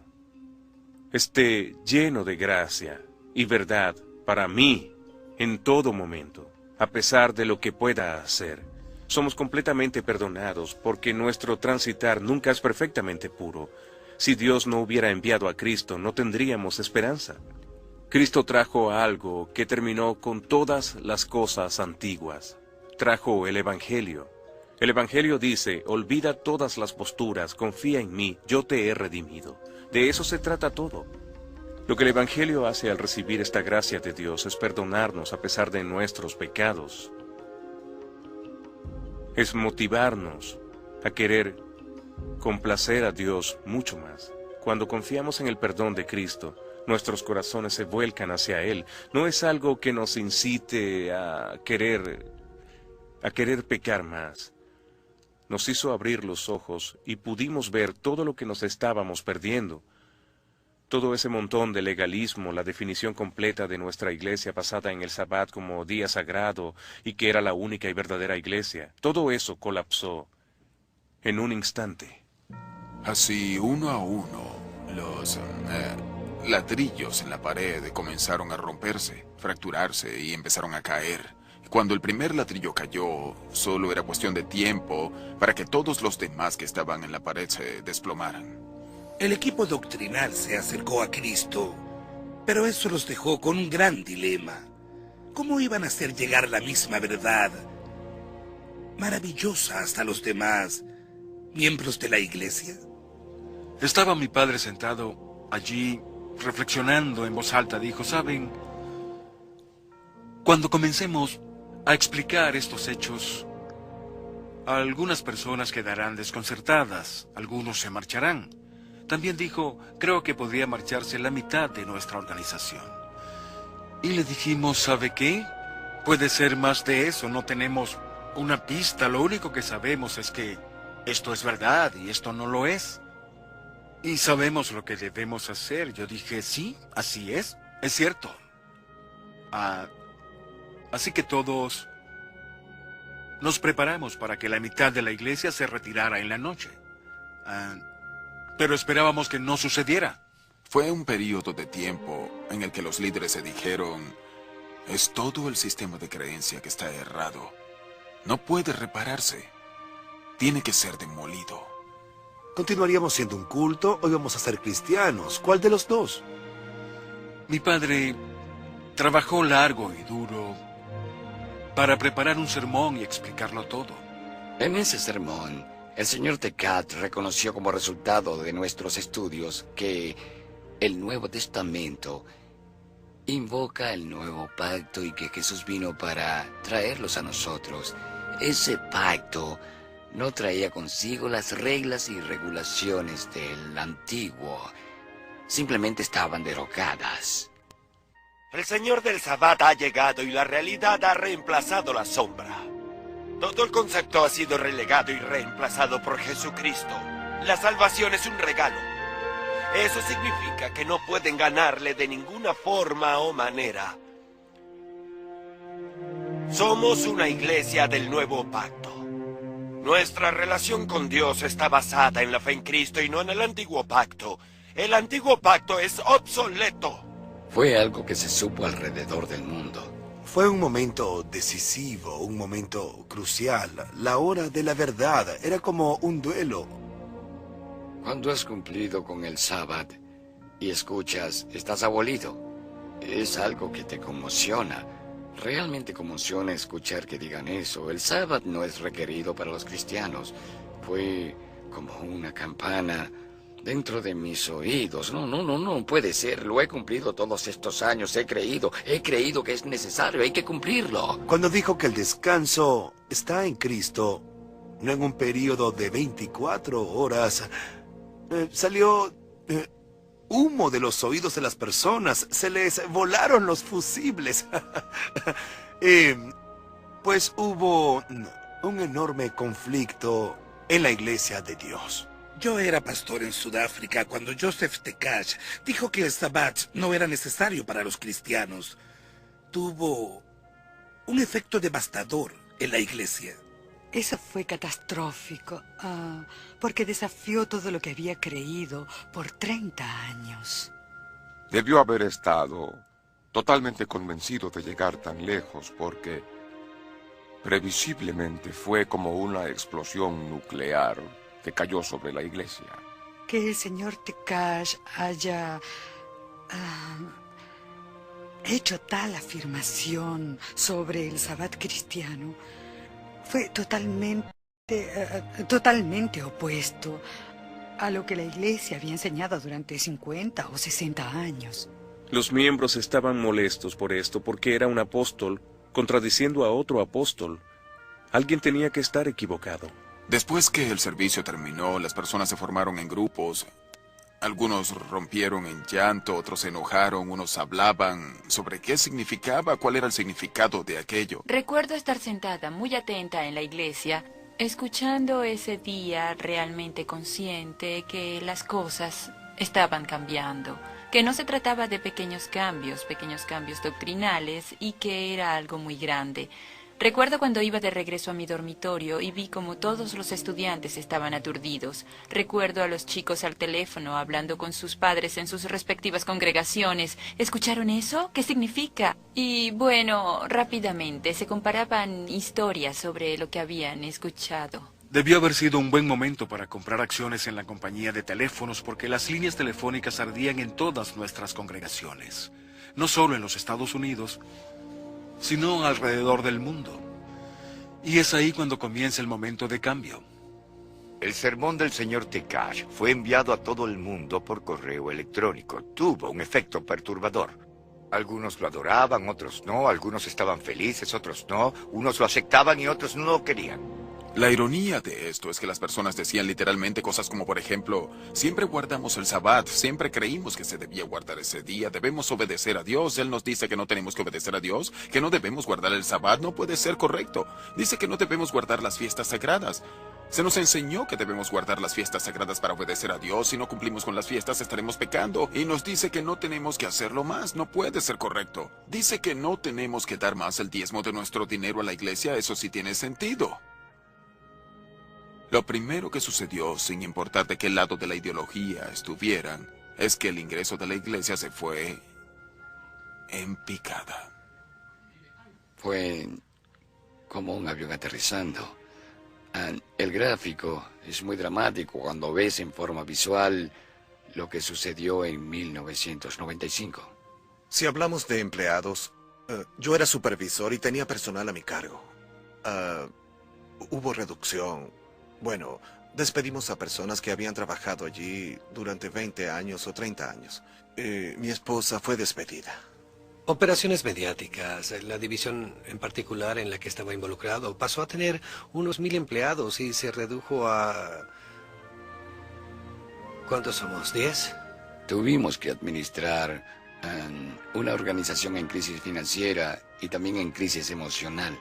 esté lleno de gracia y verdad para mí en todo momento, a pesar de lo que pueda hacer. Somos completamente perdonados porque nuestro transitar nunca es perfectamente puro. Si Dios no hubiera enviado a Cristo, no tendríamos esperanza. Cristo trajo algo que terminó con todas las cosas antiguas. Trajo el Evangelio. El Evangelio dice, olvida todas las posturas, confía en mí, yo te he redimido. De eso se trata todo. Lo que el Evangelio hace al recibir esta gracia de Dios es perdonarnos a pesar de nuestros pecados. Es motivarnos a querer complacer a Dios mucho más. Cuando confiamos en el perdón de Cristo, nuestros corazones se vuelcan hacia Él. No es algo que nos incite a querer pecar más. Nos hizo abrir los ojos y pudimos ver todo lo que nos estábamos perdiendo. Todo ese montón de legalismo, la definición completa de nuestra iglesia basada en el Sabbat como día sagrado y que era la única y verdadera iglesia, todo eso colapsó en un instante. Así, uno a uno, los ladrillos en la pared comenzaron a romperse, fracturarse y empezaron a caer. Cuando el primer ladrillo cayó, solo era cuestión de tiempo para que todos los demás que estaban en la pared se desplomaran. El equipo doctrinal se acercó a Cristo, pero eso los dejó con un gran dilema. ¿Cómo iban a hacer llegar la misma verdad maravillosa hasta los demás miembros de la iglesia? Estaba mi padre sentado allí, reflexionando en voz alta. Dijo, ¿saben? Cuando comencemos a explicar estos hechos, algunas personas quedarán desconcertadas, algunos se marcharán. También dijo, creo que podría marcharse la mitad de nuestra organización. Y le dijimos, ¿sabe qué? Puede ser más de eso, no tenemos una pista, lo único que sabemos es que esto es verdad y esto no lo es. Y sabemos lo que debemos hacer. Yo dije, sí, así es cierto. Así que todos nos preparamos para que la mitad de la iglesia se retirara en la noche. Pero esperábamos que no sucediera. Fue un periodo de tiempo en el que los líderes se dijeron, es todo el sistema de creencia que está errado. No puede repararse. Tiene que ser demolido. ¿Continuaríamos siendo un culto o íbamos a ser cristianos? ¿Cuál de los dos? Mi padre trabajó largo y duro para preparar un sermón y explicarlo todo. En ese sermón, el señor Tecat reconoció como resultado de nuestros estudios que el Nuevo Testamento invoca el nuevo pacto y que Jesús vino para traerlos a nosotros. Ese pacto no traía consigo las reglas y regulaciones del antiguo. Simplemente estaban derogadas. El Señor del Sabbat ha llegado y la realidad ha reemplazado la sombra. Todo el concepto ha sido relegado y reemplazado por Jesucristo. La salvación es un regalo. Eso significa que no pueden ganarle de ninguna forma o manera. Somos una iglesia del nuevo pacto. Nuestra relación con Dios está basada en la fe en Cristo y no en el antiguo pacto. El antiguo pacto es obsoleto. Fue algo que se supo alrededor del mundo. Fue un momento decisivo, un momento crucial. La hora de la verdad era como un duelo. Cuando has cumplido con el Sabbat y escuchas, estás abolido, es algo que te conmociona. Realmente conmociona escuchar que digan eso. El Sabbat no es requerido para los cristianos. Fue como una campana dentro de mis oídos. No puede ser. Lo he cumplido todos estos años. He creído que es necesario. Hay que cumplirlo. Cuando dijo que el descanso está en Cristo, no en un periodo de 24 horas, salió humo de los oídos de las personas. Se les volaron los fusibles. Pues hubo un enorme conflicto en la iglesia de Dios. Yo era pastor en Sudáfrica cuando Joseph Tekat dijo que el Sabbat no era necesario para los cristianos. Tuvo un efecto devastador en la iglesia. Eso fue catastrófico, porque desafió todo lo que había creído por 30 años. Debió haber estado totalmente convencido de llegar tan lejos porque previsiblemente fue como una explosión nuclear que cayó sobre la iglesia. Que el señor Tekat haya hecho tal afirmación sobre el Sabbat cristiano fue totalmente opuesto a lo que la iglesia había enseñado durante 50 o 60 años. Los miembros estaban molestos por esto porque era un apóstol contradiciendo a otro apóstol. Alguien tenía que estar equivocado. Después que el servicio terminó, las personas se formaron en grupos. Algunos rompieron en llanto, otros se enojaron, unos hablaban sobre qué significaba, cuál era el significado de aquello. Recuerdo estar sentada muy atenta en la iglesia, escuchando ese día realmente consciente que las cosas estaban cambiando, que no se trataba de pequeños cambios doctrinales, y que era algo muy grande. Recuerdo cuando iba de regreso a mi dormitorio y vi como todos los estudiantes estaban aturdidos. Recuerdo a los chicos al teléfono hablando con sus padres en sus respectivas congregaciones. ¿Escucharon eso? ¿Qué significa? Y bueno, rápidamente se comparaban historias sobre lo que habían escuchado. Debió haber sido un buen momento para comprar acciones en la compañía de teléfonos, porque las líneas telefónicas ardían en todas nuestras congregaciones, no solo en los Estados Unidos, sino alrededor del mundo. Y es ahí cuando comienza el momento de cambio. El sermón del señor Tekash fue enviado a todo el mundo por correo electrónico. Tuvo un efecto perturbador. Algunos lo adoraban, otros no. Algunos estaban felices, otros no. Unos lo aceptaban y otros no lo querían. La ironía de esto es que las personas decían literalmente cosas como, por ejemplo, siempre guardamos el Sabbat, siempre creímos que se debía guardar ese día, debemos obedecer a Dios, Él nos dice que no tenemos que obedecer a Dios, que no debemos guardar el Sabbat, no puede ser correcto. Dice que no debemos guardar las fiestas sagradas. Se nos enseñó que debemos guardar las fiestas sagradas para obedecer a Dios. Si no cumplimos con las fiestas estaremos pecando. Y nos dice que no tenemos que hacerlo más, no puede ser correcto. Dice que no tenemos que dar más el diezmo de nuestro dinero a la iglesia, eso sí tiene sentido. Lo primero que sucedió, sin importar de qué lado de la ideología estuvieran, es que el ingreso de la iglesia se fue en picada. Fue como un avión aterrizando. El gráfico es muy dramático cuando ves en forma visual lo que sucedió en 1995. Si hablamos de empleados, yo era supervisor y tenía personal a mi cargo. Hubo reducción. Bueno, despedimos a personas que habían trabajado allí durante 20 años o 30 años. Mi esposa fue despedida. Operaciones mediáticas. La división en particular en la que estaba involucrado pasó a tener unos 1000 empleados y se redujo a... ¿Cuántos somos? ¿10? Tuvimos que administrar una organización en crisis financiera y también en crisis emocional,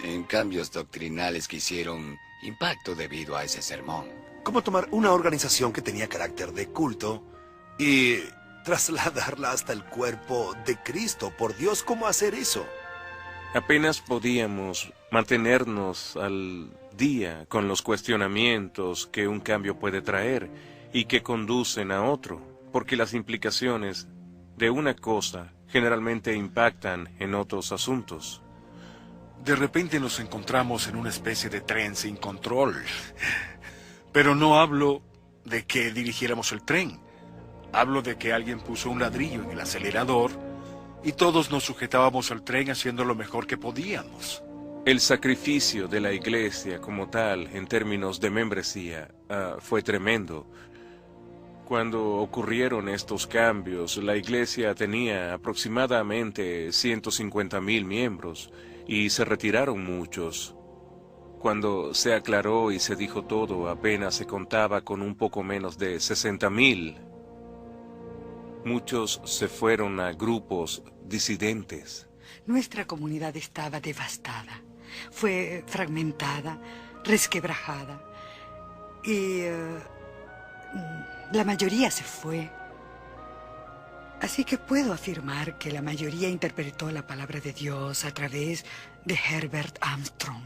en cambios doctrinales que hicieron impacto debido a ese sermón. ¿Cómo tomar una organización que tenía carácter de culto y trasladarla hasta el cuerpo de Cristo? Por Dios, ¿cómo hacer eso? Apenas podíamos mantenernos al día con los cuestionamientos que un cambio puede traer y que conducen a otro, porque las implicaciones de una cosa generalmente impactan en otros asuntos. De repente nos encontramos en una especie de tren sin control. Pero no hablo de que dirigiéramos el tren. Hablo de que alguien puso un ladrillo en el acelerador y todos nos sujetábamos al tren haciendo lo mejor que podíamos. El sacrificio de la iglesia como tal, en términos de membresía, fue tremendo. Cuando ocurrieron estos cambios, la iglesia tenía aproximadamente 150,000 miembros y se retiraron muchos. Cuando se aclaró y se dijo todo, apenas se contaba con un poco menos de 60,000. Muchos se fueron a grupos disidentes. Nuestra comunidad estaba devastada. Fue fragmentada, resquebrajada. Y la mayoría se fue. Así que puedo afirmar que la mayoría interpretó la palabra de Dios a través de Herbert Armstrong.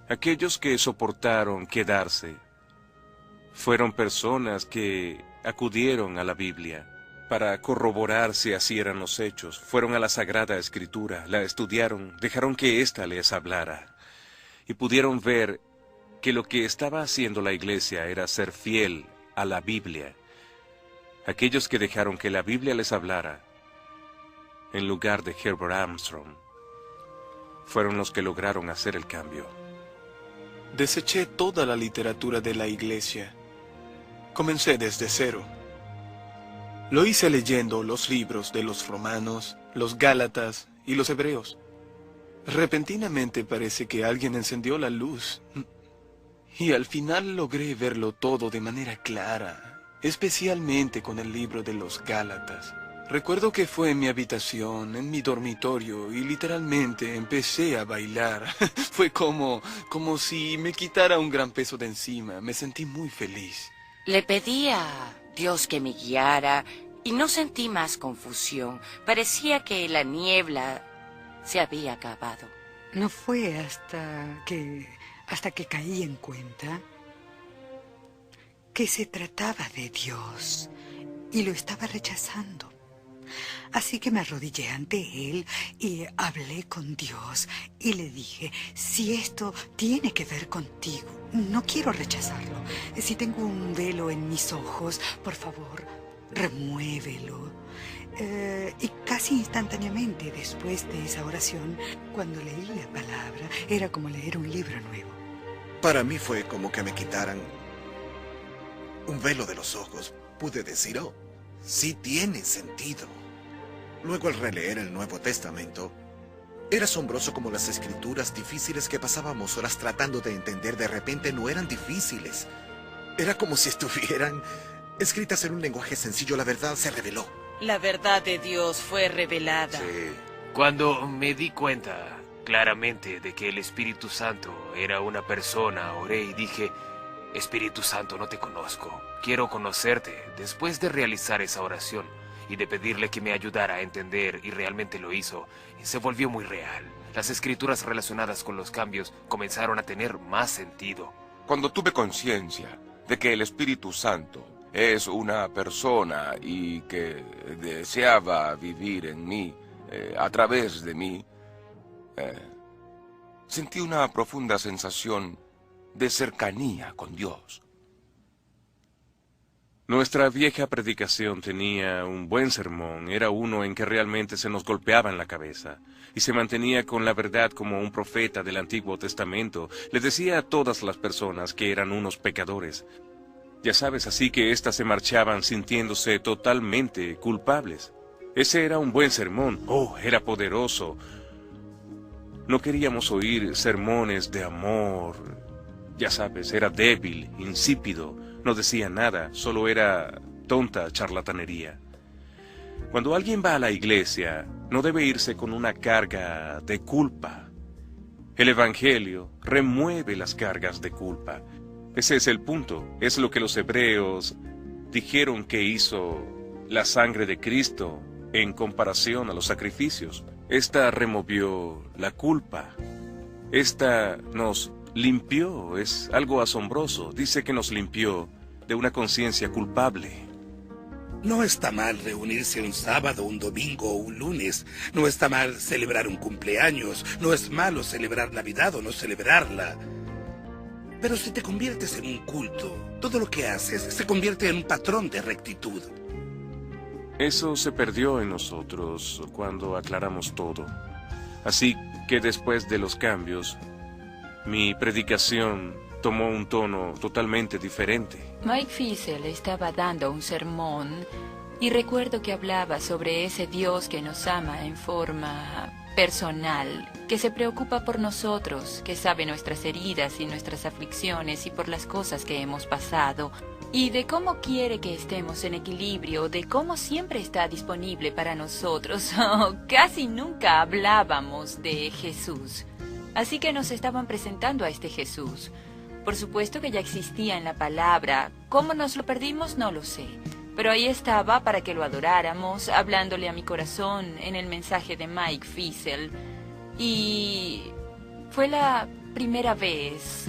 Aquellos que soportaron quedarse fueron personas que acudieron a la Biblia para corroborar si así eran los hechos. Fueron a la Sagrada Escritura, la estudiaron, dejaron que ésta les hablara y pudieron ver que lo que estaba haciendo la iglesia era ser fiel a la Biblia. Aquellos que dejaron que la Biblia les hablara en lugar de Herbert Armstrong fueron los que lograron hacer el cambio. Deseché toda la literatura de la iglesia. Comencé desde cero. Lo hice leyendo los libros de los romanos, los gálatas y los hebreos. Repentinamente parece que alguien encendió la luz. Y al final logré verlo todo de manera clara, especialmente con el libro de los Gálatas. Recuerdo que fue en mi habitación, en mi dormitorio, y literalmente empecé a bailar. Fue como si me quitara un gran peso de encima. Me sentí muy feliz. Le pedí a Dios que me guiara, Y no sentí más confusión. Parecía que la niebla se había acabado. No fue hasta que caí en cuenta que se trataba de Dios y lo estaba rechazando. Así que me arrodillé ante Él y hablé con Dios y le dije, si esto tiene que ver contigo, no quiero rechazarlo. Si tengo un velo en mis ojos, por favor, remuévelo. Y casi instantáneamente después de esa oración, cuando leí la palabra, era como leer un libro nuevo. Para mí fue como que me quitaran un velo de los ojos. Pude decir, oh, sí tiene sentido. Luego, al releer el Nuevo Testamento, era asombroso como las escrituras difíciles que pasábamos horas tratando de entender de repente no eran difíciles. Era como si estuvieran escritas en un lenguaje sencillo. La verdad se reveló. La verdad de Dios fue revelada. Sí. Cuando me di cuenta claramente de que el Espíritu Santo era una persona, oré y dije, Espíritu Santo, no te conozco. Quiero conocerte. Después de realizar esa oración y de pedirle que me ayudara a entender, y realmente lo hizo, se volvió muy real. Las escrituras relacionadas con los cambios comenzaron a tener más sentido. Cuando tuve conciencia de que el Espíritu Santo es una persona y que deseaba vivir en mí, a través de mí, sentí una profunda sensación de cercanía con Dios. Nuestra vieja predicación tenía un buen sermón, era uno en que realmente se nos golpeaba en la cabeza, y se mantenía con la verdad como un profeta del Antiguo Testamento. Le decía a todas las personas que eran unos pecadores. Ya sabes, así que éstas se marchaban sintiéndose totalmente culpables. Ese era un buen sermón. Oh, era poderoso. No queríamos oír sermones de amor. Ya sabes, era débil, insípido, no decía nada, solo era tonta charlatanería. Cuando alguien va a la iglesia, no debe irse con una carga de culpa. El Evangelio remueve las cargas de culpa. Ese es el punto, es lo que los hebreos dijeron que hizo la sangre de Cristo en comparación a los sacrificios. Esta removió la culpa. Esta nos limpió, es algo asombroso. Dice que nos limpió de una conciencia culpable. No está mal reunirse un sábado, un domingo o un lunes. No está mal celebrar un cumpleaños. No es malo celebrar Navidad o no celebrarla. Pero si te conviertes en un culto, todo lo que haces se convierte en un patrón de rectitud. Eso se perdió en nosotros cuando aclaramos todo. Así que después de los cambios, mi predicación tomó un tono totalmente diferente. Mike Fiesel estaba dando un sermón y recuerdo que hablaba sobre ese Dios que nos ama en forma personal, que se preocupa por nosotros, que sabe nuestras heridas y nuestras aflicciones y por las cosas que hemos pasado, y de cómo quiere que estemos en equilibrio, de cómo siempre está disponible para nosotros. Casi nunca hablábamos de Jesús. Así que nos estaban presentando a este Jesús. Por supuesto que ya existía en la palabra. ¿Cómo nos lo perdimos? No lo sé. Pero ahí estaba para que lo adoráramos, hablándole a mi corazón en el mensaje de Mike Fiesel. Y fue la primera vez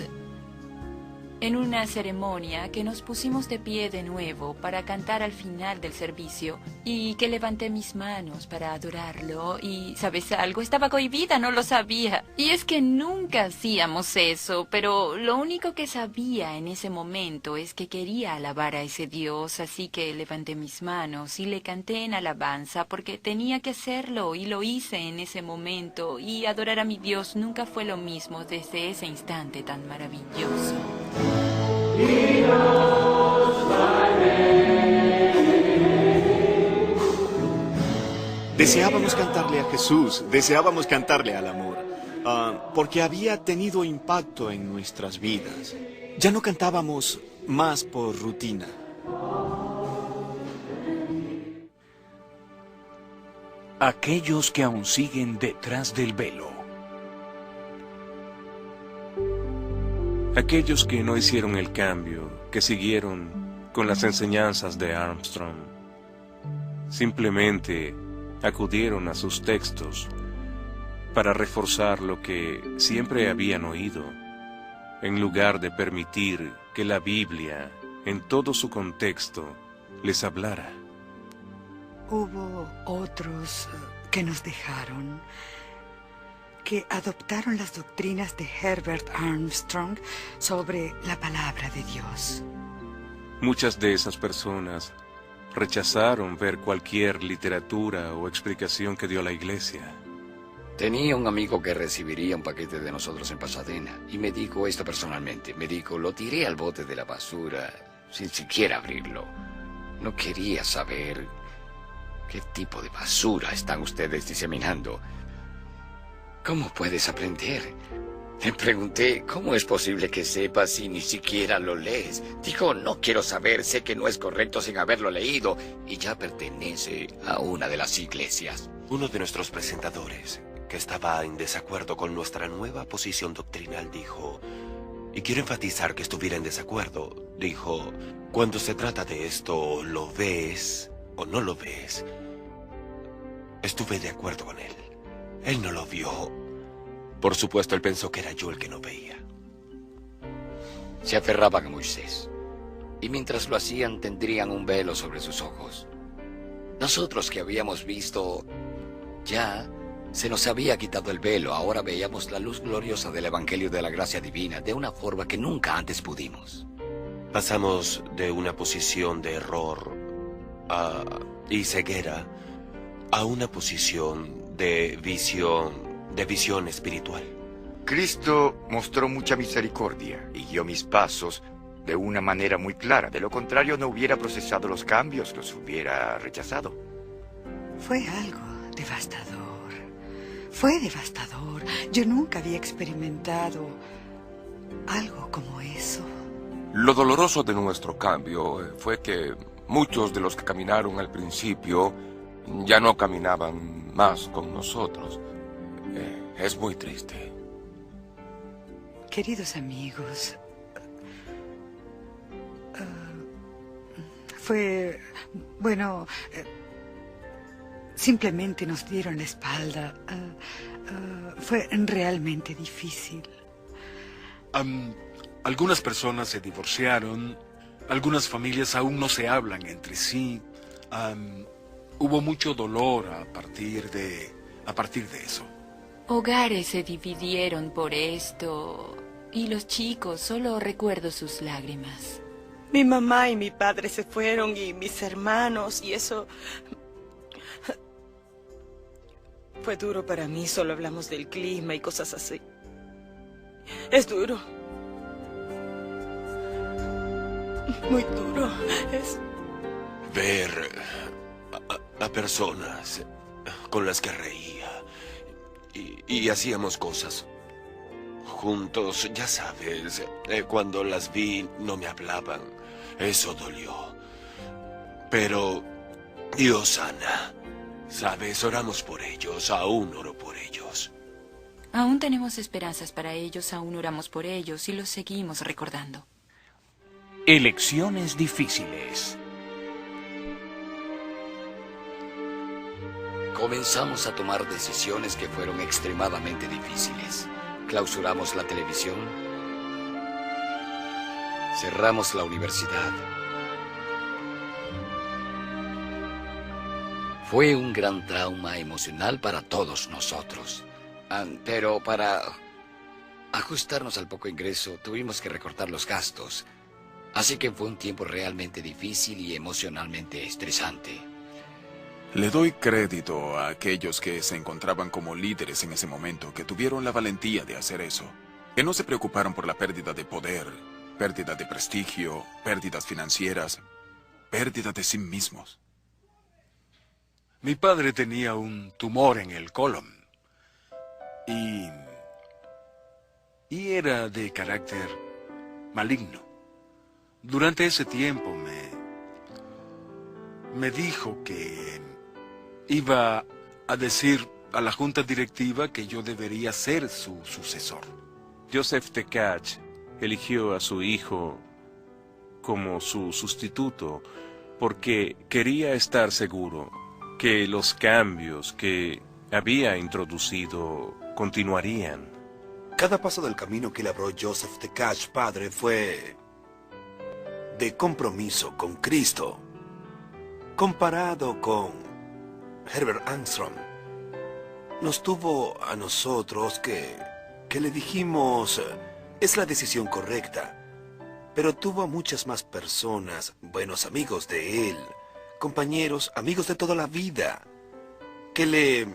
en una ceremonia que nos pusimos de pie de nuevo para cantar al final del servicio y que levanté mis manos para adorarlo y, ¿sabes algo? Estaba cohibida, no lo sabía. Y es que nunca hacíamos eso, pero lo único que sabía en ese momento es que quería alabar a ese Dios, así que levanté mis manos y le canté en alabanza porque tenía que hacerlo y lo hice en ese momento, y adorar a mi Dios nunca fue lo mismo desde ese instante tan maravilloso. Deseábamos cantarle a Jesús, deseábamos cantarle al amor, porque había tenido impacto en nuestras vidas. Ya no cantábamos más por rutina. Aquellos que aún siguen detrás del velo. Aquellos que no hicieron el cambio, que siguieron con las enseñanzas de Armstrong. Simplemente acudieron a sus textos para reforzar lo que siempre habían oído, en lugar de permitir que la Biblia, en todo su contexto, les hablara. Hubo otros que nos dejaron, que adoptaron las doctrinas de Herbert Armstrong sobre la palabra de Dios. Muchas de esas personas rechazaron ver cualquier literatura o explicación que dio la Iglesia. Tenía un amigo que recibiría un paquete de nosotros en Pasadena y me dijo esto personalmente. Me dijo, lo tiré al bote de la basura sin siquiera abrirlo. No quería saber qué tipo de basura están ustedes diseminando. ¿Cómo puedes aprender? Le pregunté, ¿cómo es posible que sepas si ni siquiera lo lees? Dijo, no quiero saber, sé que no es correcto sin haberlo leído y ya pertenece a una de las iglesias. Uno de nuestros presentadores, que estaba en desacuerdo con nuestra nueva posición doctrinal, dijo, y quiero enfatizar que estuviera en desacuerdo, dijo, cuando se trata de esto, ¿lo ves o no lo ves? Estuve de acuerdo con él. Él no lo vio. Por supuesto, él pensó que era yo el que no veía. Se aferraban a Moisés, y mientras lo hacían tendrían un velo sobre sus ojos. Nosotros que habíamos visto ya, se nos había quitado el velo, ahora veíamos la luz gloriosa del Evangelio de la Gracia Divina de una forma que nunca antes pudimos. Pasamos de una posición de error y ceguera a una posición de visión espiritual. Cristo mostró mucha misericordia y guió mis pasos de una manera muy clara. De lo contrario, no hubiera procesado los cambios, los hubiera rechazado. Fue algo devastador. Fue devastador. Yo nunca había experimentado algo como eso. Lo doloroso de nuestro cambio fue que muchos de los que caminaron al principio ya no caminaban más con nosotros. Es muy triste. Queridos amigos, fue, bueno, simplemente nos dieron la espalda. Fue realmente difícil. Algunas personas se divorciaron, algunas familias aún no se hablan entre sí. Hubo mucho dolor a partir de eso. Hogares se dividieron por esto, y los chicos, solo recuerdo sus lágrimas. Mi mamá y mi padre se fueron, y mis hermanos, y eso fue duro para mí. Solo hablamos del clima y cosas así. Es duro. Muy duro. Es ver a personas con las que reía y hacíamos cosas juntos, ya sabes. Cuando las vi no me hablaban. Eso dolió. Pero Dios sana. Sabes, oramos por ellos, aún oro por ellos. Aún tenemos esperanzas para ellos, aún oramos por ellos y los seguimos recordando. Elecciones difíciles. Comenzamos a tomar decisiones que fueron extremadamente difíciles. Clausuramos la televisión. Cerramos la universidad. Fue un gran trauma emocional para todos nosotros. Pero para ajustarnos al poco ingreso, tuvimos que recortar los gastos. Así que fue un tiempo realmente difícil y emocionalmente estresante. Le doy crédito a aquellos que se encontraban como líderes en ese momento, que tuvieron la valentía de hacer eso, que no se preocuparon por la pérdida de poder, pérdida de prestigio, pérdidas financieras, pérdida de sí mismos. Mi padre tenía un tumor en el colon y era de carácter maligno. Durante ese tiempo me dijo que iba a decir a la junta directiva que yo debería ser su sucesor. Joseph Tkach eligió a su hijo como su sustituto porque quería estar seguro que los cambios que había introducido continuarían. Cada paso del camino que labró Joseph Tkach, padre, fue de compromiso con Cristo. Comparado con Herbert Armstrong, nos tuvo a nosotros que le dijimos, es la decisión correcta. Pero tuvo a muchas más personas, buenos amigos de él, compañeros, amigos de toda la vida, que le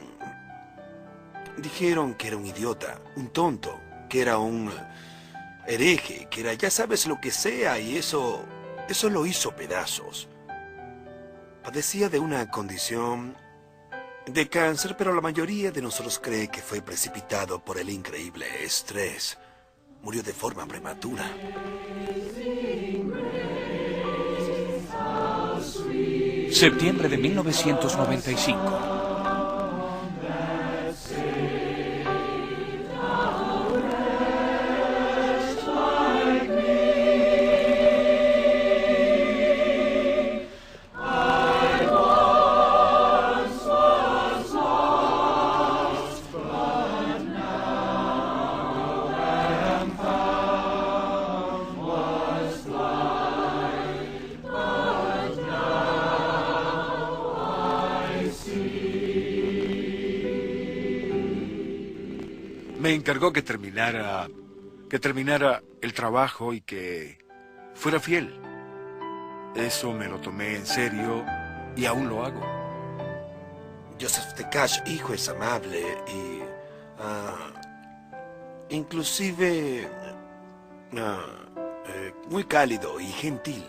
dijeron que era un idiota, un tonto, que era un hereje, que era ya sabes lo que sea, y eso lo hizo pedazos. Padecía de una condición de cáncer, pero la mayoría de nosotros cree que fue precipitado por el increíble estrés. Murió de forma prematura. Septiembre de 1995. Me encargó que terminara el trabajo y que fuera fiel. Eso me lo tomé en serio y aún lo hago. Joseph Tkach, hijo, es amable y inclusive muy cálido y gentil.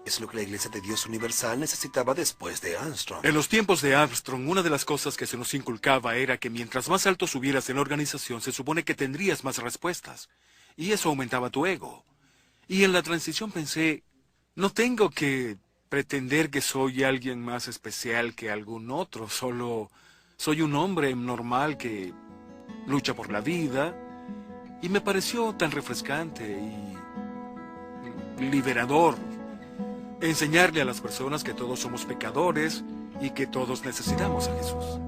Es lo que la Iglesia de Dios Universal necesitaba después de Armstrong. En los tiempos de Armstrong, una de las cosas que se nos inculcaba era que mientras más alto subieras en la organización, se supone que tendrías más respuestas. Y eso aumentaba tu ego. Y en la transición pensé, no tengo que pretender que soy alguien más especial que algún otro. Solo soy un hombre normal que lucha por la vida. Y me pareció tan refrescante y liberador enseñarle a las personas que todos somos pecadores y que todos necesitamos a Jesús.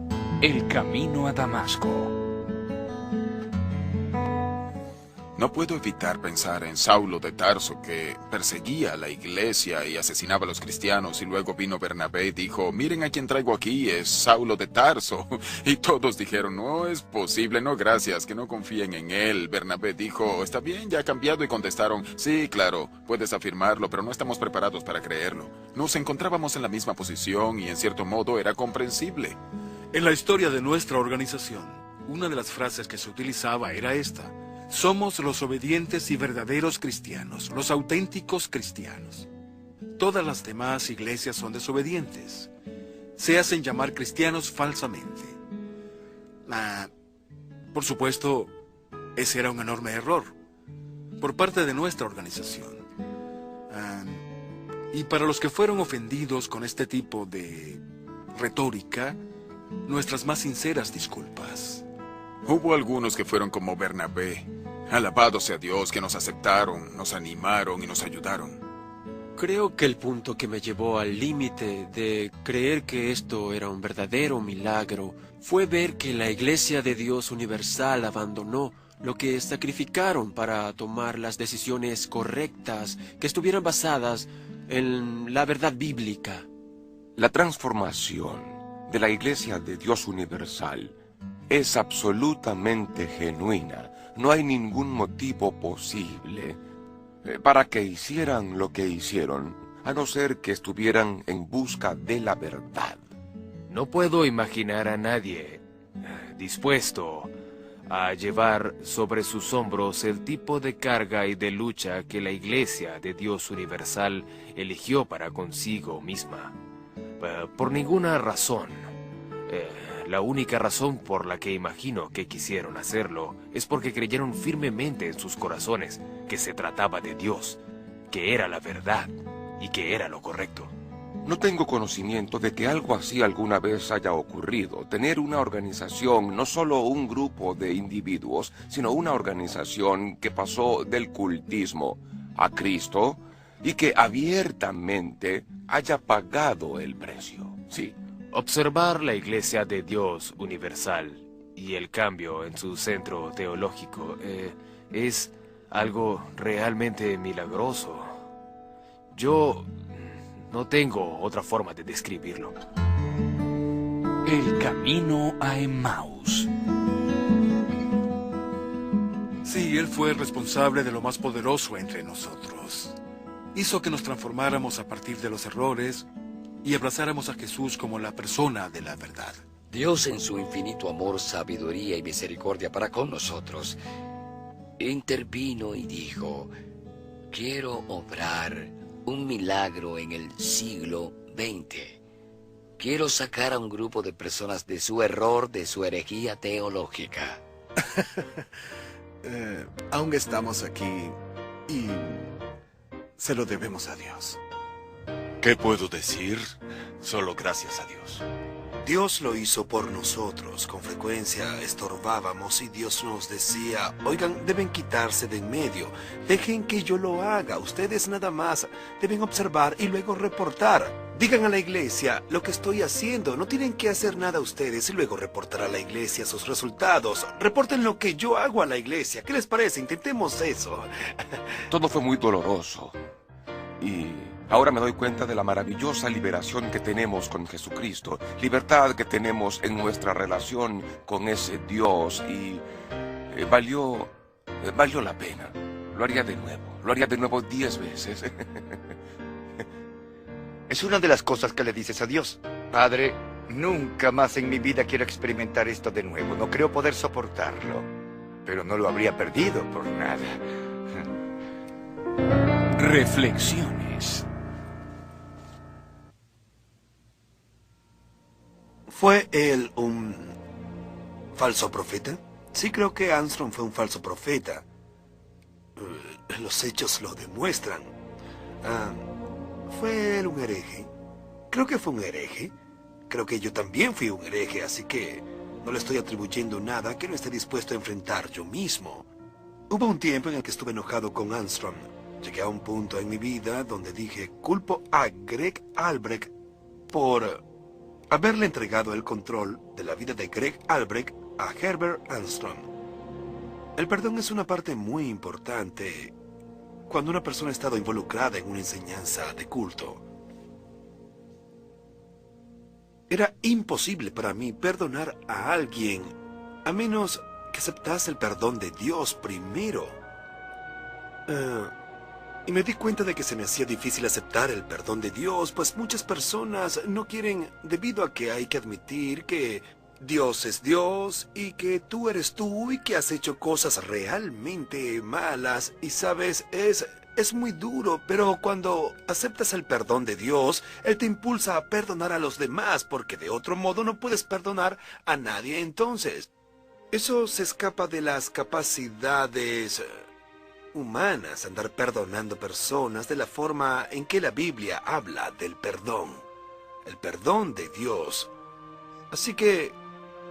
El camino a Damasco. No puedo evitar pensar en Saulo de Tarso, que perseguía a la iglesia y asesinaba a los cristianos, y luego vino Bernabé y dijo, miren a quien traigo aquí, es Saulo de Tarso. Y todos dijeron, no es posible, no gracias, que no confíen en él. Bernabé dijo, está bien, ya ha cambiado, y contestaron, sí, claro, puedes afirmarlo, pero no estamos preparados para creerlo. Nos encontrábamos en la misma posición y en cierto modo era comprensible. En la historia de nuestra organización, una de las frases que se utilizaba era esta: somos los obedientes y verdaderos cristianos, los auténticos cristianos. Todas las demás iglesias son desobedientes. Se hacen llamar cristianos falsamente. Por supuesto, ese era un enorme error por parte de nuestra organización. Y para los que fueron ofendidos con este tipo de retórica, nuestras más sinceras disculpas. Hubo algunos que fueron como Bernabé. Alabado sea Dios, que nos aceptaron, nos animaron y nos ayudaron. Creo que el punto que me llevó al límite de creer que esto era un verdadero milagro fue ver que la Iglesia de Dios Universal abandonó lo que sacrificaron para tomar las decisiones correctas que estuvieran basadas en la verdad bíblica. La transformación de la Iglesia de Dios Universal es absolutamente genuina. No hay ningún motivo posible para que hicieran lo que hicieron, a no ser que estuvieran en busca de la verdad. No puedo imaginar a nadie dispuesto a llevar sobre sus hombros el tipo de carga y de lucha que la Iglesia de Dios Universal eligió para consigo misma. Por ninguna razón. La única razón por la que imagino que quisieron hacerlo es porque creyeron firmemente en sus corazones que se trataba de Dios, que era la verdad y que era lo correcto. No tengo conocimiento de que algo así alguna vez haya ocurrido. Tener una organización, no solo un grupo de individuos, sino una organización que pasó del cultismo a Cristo y que abiertamente haya pagado el precio. Sí, Observar la Iglesia de Dios universal y el cambio en su centro teológico es algo realmente milagroso. Yo no tengo otra forma de describirlo. El camino a Emmaus. Sí, Él fue el responsable de lo más poderoso entre nosotros. Hizo que nos transformáramos a partir de los errores y abrazáramos a Jesús como la persona de la verdad. Dios, en su infinito amor, sabiduría y misericordia para con nosotros, intervino y dijo: quiero obrar un milagro en el siglo XX. Quiero sacar a un grupo de personas de su error, de su herejía teológica. Aún estamos aquí y se lo debemos a Dios. ¿Qué puedo decir? Solo gracias a Dios. Dios lo hizo por nosotros. Con frecuencia estorbábamos y Dios nos decía: oigan, deben quitarse de en medio. Dejen que yo lo haga. Ustedes nada más deben observar y luego reportar. Digan a la iglesia lo que estoy haciendo. No tienen que hacer nada ustedes y luego reportar a la iglesia sus resultados. Reporten lo que yo hago a la iglesia. ¿Qué les parece? Intentemos eso. Todo fue muy doloroso. Y ahora me doy cuenta de la maravillosa liberación que tenemos con Jesucristo. Libertad que tenemos en nuestra relación con ese Dios. Y valió la pena. Lo haría de nuevo. Lo haría de nuevo 10 veces. Es una de las cosas que le dices a Dios. Padre, nunca más en mi vida quiero experimentar esto de nuevo. No creo poder soportarlo. Pero no lo habría perdido por nada. Reflexiones. ¿Fue él un falso profeta? Sí, creo que Armstrong fue un falso profeta. Los hechos lo demuestran. ¿Fue él un hereje? Creo que fue un hereje. Creo que yo también fui un hereje, así que no le estoy atribuyendo nada que no esté dispuesto a enfrentar yo mismo. Hubo un tiempo en el que estuve enojado con Armstrong. Llegué a un punto en mi vida donde dije: culpo a Greg Albrecht por haberle entregado el control de la vida de Greg Albrecht a Herbert Armstrong. El perdón es una parte muy importante cuando una persona ha estado involucrada en una enseñanza de culto. Era imposible para mí perdonar a alguien a menos que aceptase el perdón de Dios primero. Y me di cuenta de que se me hacía difícil aceptar el perdón de Dios, pues muchas personas no quieren, debido a que hay que admitir que Dios es Dios y que tú eres tú y que has hecho cosas realmente malas. Y sabes, es muy duro, pero cuando aceptas el perdón de Dios, Él te impulsa a perdonar a los demás, porque de otro modo no puedes perdonar a nadie. Entonces, eso se escapa de las capacidades humanas, andar perdonando personas de la forma en que la Biblia habla del perdón, el perdón de Dios. Así que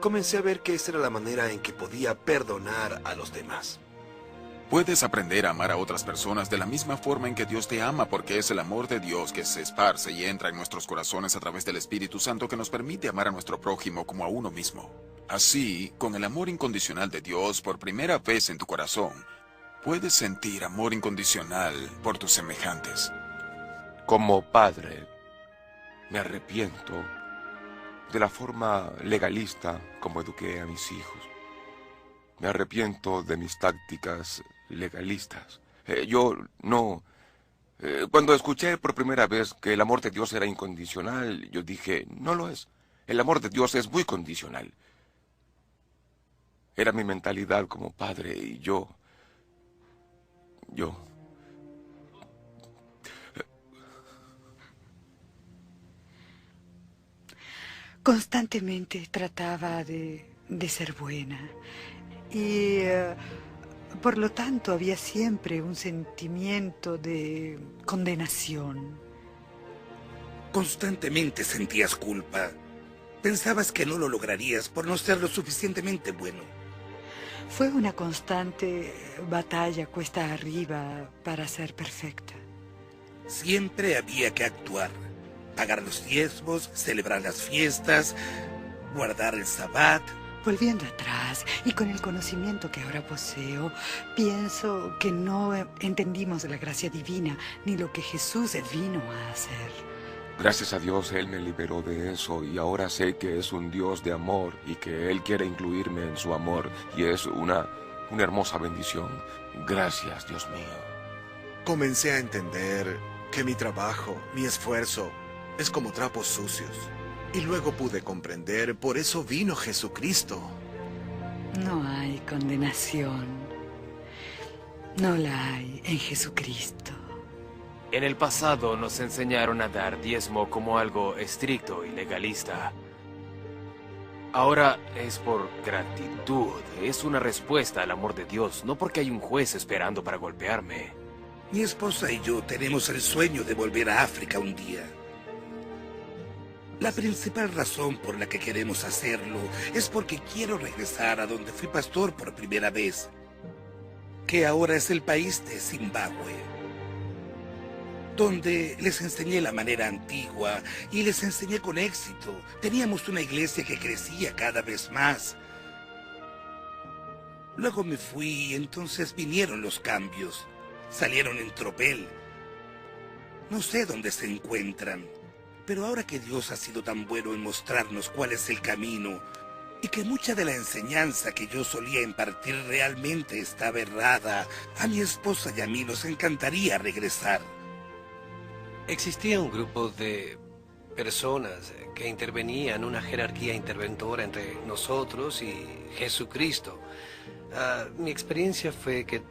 comencé a ver que esa era la manera en que podía perdonar a los demás. Puedes aprender a amar a otras personas de la misma forma en que Dios te ama, porque es el amor de Dios que se esparce y entra en nuestros corazones a través del Espíritu Santo que nos permite amar a nuestro prójimo como a uno mismo. Así, con el amor incondicional de Dios por primera vez en tu corazón, puedes sentir amor incondicional por tus semejantes. Como padre, me arrepiento de la forma legalista como eduqué a mis hijos. Me arrepiento de mis tácticas legalistas. Cuando escuché por primera vez que el amor de Dios era incondicional, yo dije: no lo es. El amor de Dios es muy condicional. Era mi mentalidad como padre y yo... Constantemente trataba de ser buena y por lo tanto había siempre un sentimiento de condenación. Constantemente sentías culpa. Pensabas que no lo lograrías por no ser lo suficientemente bueno. Fue una constante batalla cuesta arriba para ser perfecta. Siempre había que actuar. pagar los diezmos, celebrar las fiestas, guardar el sabbat. Volviendo atrás, y con el conocimiento que ahora poseo, pienso que no entendimos la gracia divina, ni lo que Jesús vino a hacer. Gracias a Dios Él me liberó de eso y ahora sé que es un Dios de amor y que Él quiere incluirme en su amor y es una hermosa bendición. Gracias, Dios mío. Comencé a entender que mi trabajo, mi esfuerzo, es como trapos sucios. Y luego pude comprender, por eso vino Jesucristo. No hay condenación. No la hay en Jesucristo. En el pasado nos enseñaron a dar diezmo como algo estricto y legalista. Ahora es por gratitud, es una respuesta al amor de Dios, no porque hay un juez esperando para golpearme. Mi esposa y yo tenemos el sueño de volver a África un día. La principal razón por la que queremos hacerlo es porque quiero regresar a donde fui pastor por primera vez, que ahora es el país de Zimbabue, donde les enseñé la manera antigua y les enseñé con éxito. Teníamos una iglesia que crecía cada vez más. Luego me fui y entonces vinieron los cambios. Salieron en tropel. No sé dónde se encuentran. Pero ahora que Dios ha sido tan bueno en mostrarnos cuál es el camino y que mucha de la enseñanza que yo solía impartir realmente estaba errada, a mi esposa y a mí nos encantaría regresar. Existía un grupo de personas que intervenían, una jerarquía interventora entre nosotros y Jesucristo. Mi experiencia fue que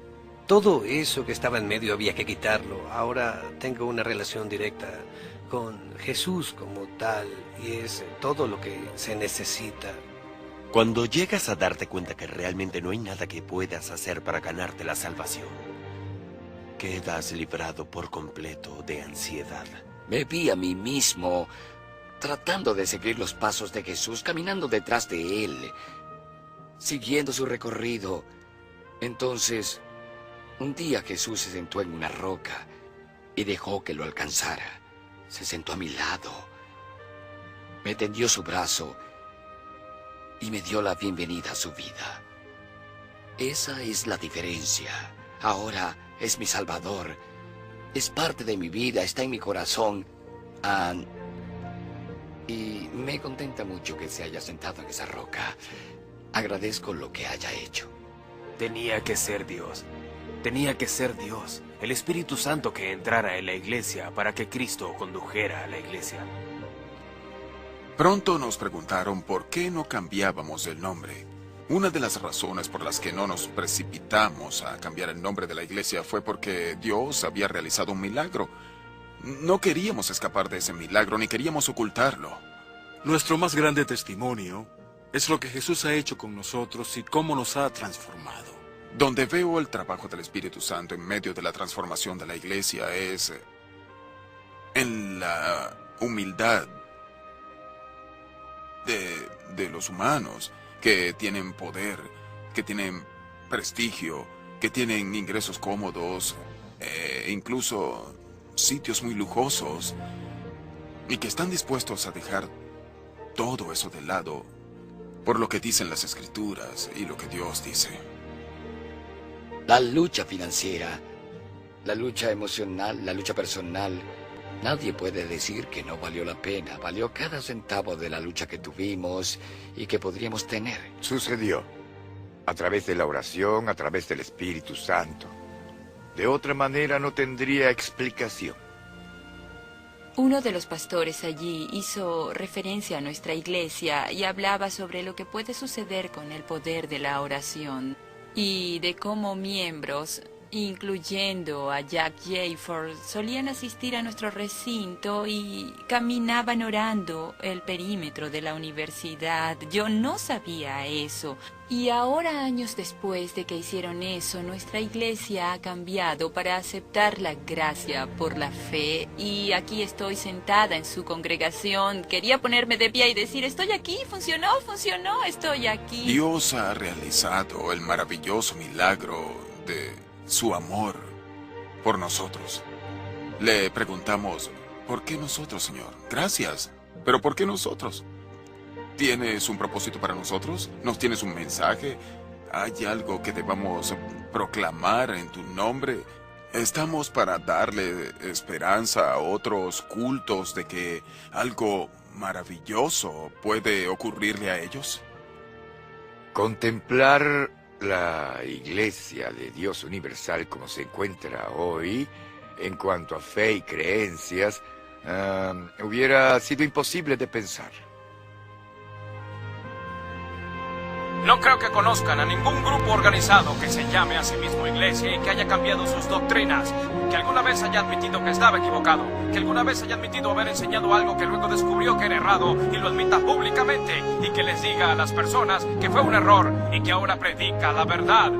todo eso que estaba en medio había que quitarlo. Ahora tengo una relación directa con Jesús como tal, y es todo lo que se necesita. Cuando llegas a darte cuenta que realmente no hay nada que puedas hacer para ganarte la salvación, quedas librado por completo de ansiedad. Me vi a mí mismo tratando de seguir los pasos de Jesús, caminando detrás de Él, siguiendo su recorrido. Entonces, un día Jesús se sentó en una roca y dejó que lo alcanzara. Se sentó a mi lado, me tendió su brazo y me dio la bienvenida a su vida. Esa es la diferencia. Ahora es mi Salvador, es parte de mi vida, está en mi corazón. Y me contenta mucho que se haya sentado en esa roca. Agradezco lo que haya hecho. Tenía que ser Dios. Tenía que ser Dios, el Espíritu Santo que entrara en la iglesia para que Cristo condujera a la iglesia. Pronto nos preguntaron por qué no cambiábamos el nombre. Una de las razones por las que no nos precipitamos a cambiar el nombre de la iglesia fue porque Dios había realizado un milagro. No queríamos escapar de ese milagro, ni queríamos ocultarlo. Nuestro más grande testimonio es lo que Jesús ha hecho con nosotros y cómo nos ha transformado. Donde veo el trabajo del Espíritu Santo en medio de la transformación de la iglesia es en la humildad de los humanos que tienen poder, que tienen prestigio, que tienen ingresos cómodos, incluso sitios muy lujosos, y que están dispuestos a dejar todo eso de lado por lo que dicen las Escrituras y lo que Dios dice. La lucha financiera, la lucha emocional, la lucha personal, nadie puede decir que no valió la pena. Valió cada centavo de la lucha que tuvimos y que podríamos tener. Sucedió. A través de la oración, a través del Espíritu Santo. De otra manera no tendría explicación. Uno de los pastores allí hizo referencia a nuestra iglesia y hablaba sobre lo que puede suceder con el poder de la oración y de cómo miembros, incluyendo a Jack Jayford, solían asistir a nuestro recinto y caminaban orando el perímetro de la universidad. Yo no sabía eso. Y ahora, años después de que hicieron eso, nuestra iglesia ha cambiado para aceptar la gracia por la fe. Y aquí estoy sentada en su congregación. Quería ponerme de pie y decir, estoy aquí, funcionó, estoy aquí. Dios ha realizado el maravilloso milagro de su amor por nosotros. Le preguntamos, ¿Por qué nosotros, Señor? Gracias. Pero ¿por qué nosotros? ¿Tienes un propósito para nosotros? ¿Nos tienes un mensaje? ¿Hay algo que debamos proclamar en tu nombre? ¿Estamos para darle esperanza a otros cultos de que algo maravilloso puede ocurrirle a ellos? Contemplar la Iglesia de Dios Universal como se encuentra hoy, en cuanto a fe y creencias, hubiera sido imposible de pensar. No creo que conozcan a ningún grupo organizado que se llame a sí mismo iglesia y que haya cambiado sus doctrinas, que alguna vez haya admitido que estaba equivocado, que alguna vez haya admitido haber enseñado algo que luego descubrió que era errado y lo admita públicamente y que les diga a las personas que fue un error y que ahora predica la verdad.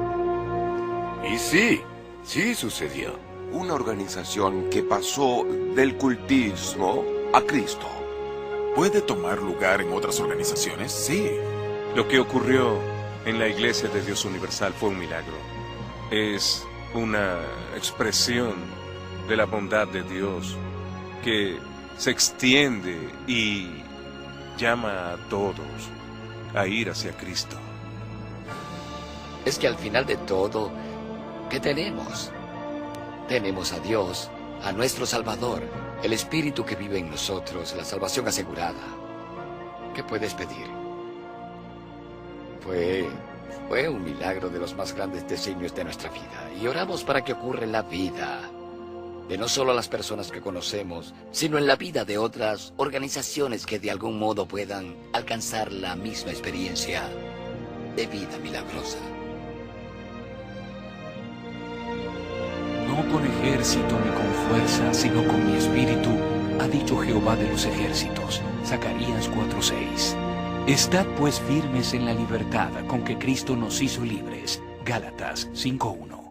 Y sí sucedió. Una organización que pasó del cultismo a Cristo. ¿Puede tomar lugar en otras organizaciones? Sí. Lo que ocurrió en la Iglesia de Dios Universal fue un milagro. Es una expresión de la bondad de Dios que se extiende y llama a todos a ir hacia Cristo. Es que al final de todo, ¿qué tenemos? Tenemos a Dios, a nuestro Salvador, el Espíritu que vive en nosotros, la salvación asegurada. ¿Qué puedes pedir? Fue un milagro de los más grandes designios de nuestra vida. Y oramos para que ocurra en la vida de no solo las personas que conocemos, sino en la vida de otras organizaciones que de algún modo puedan alcanzar la misma experiencia de vida milagrosa. No con ejército ni con fuerza, sino con mi espíritu, ha dicho Jehová de los ejércitos. Zacarías 4:6. Estad pues firmes en la libertad con que Cristo nos hizo libres. Gálatas 5:1.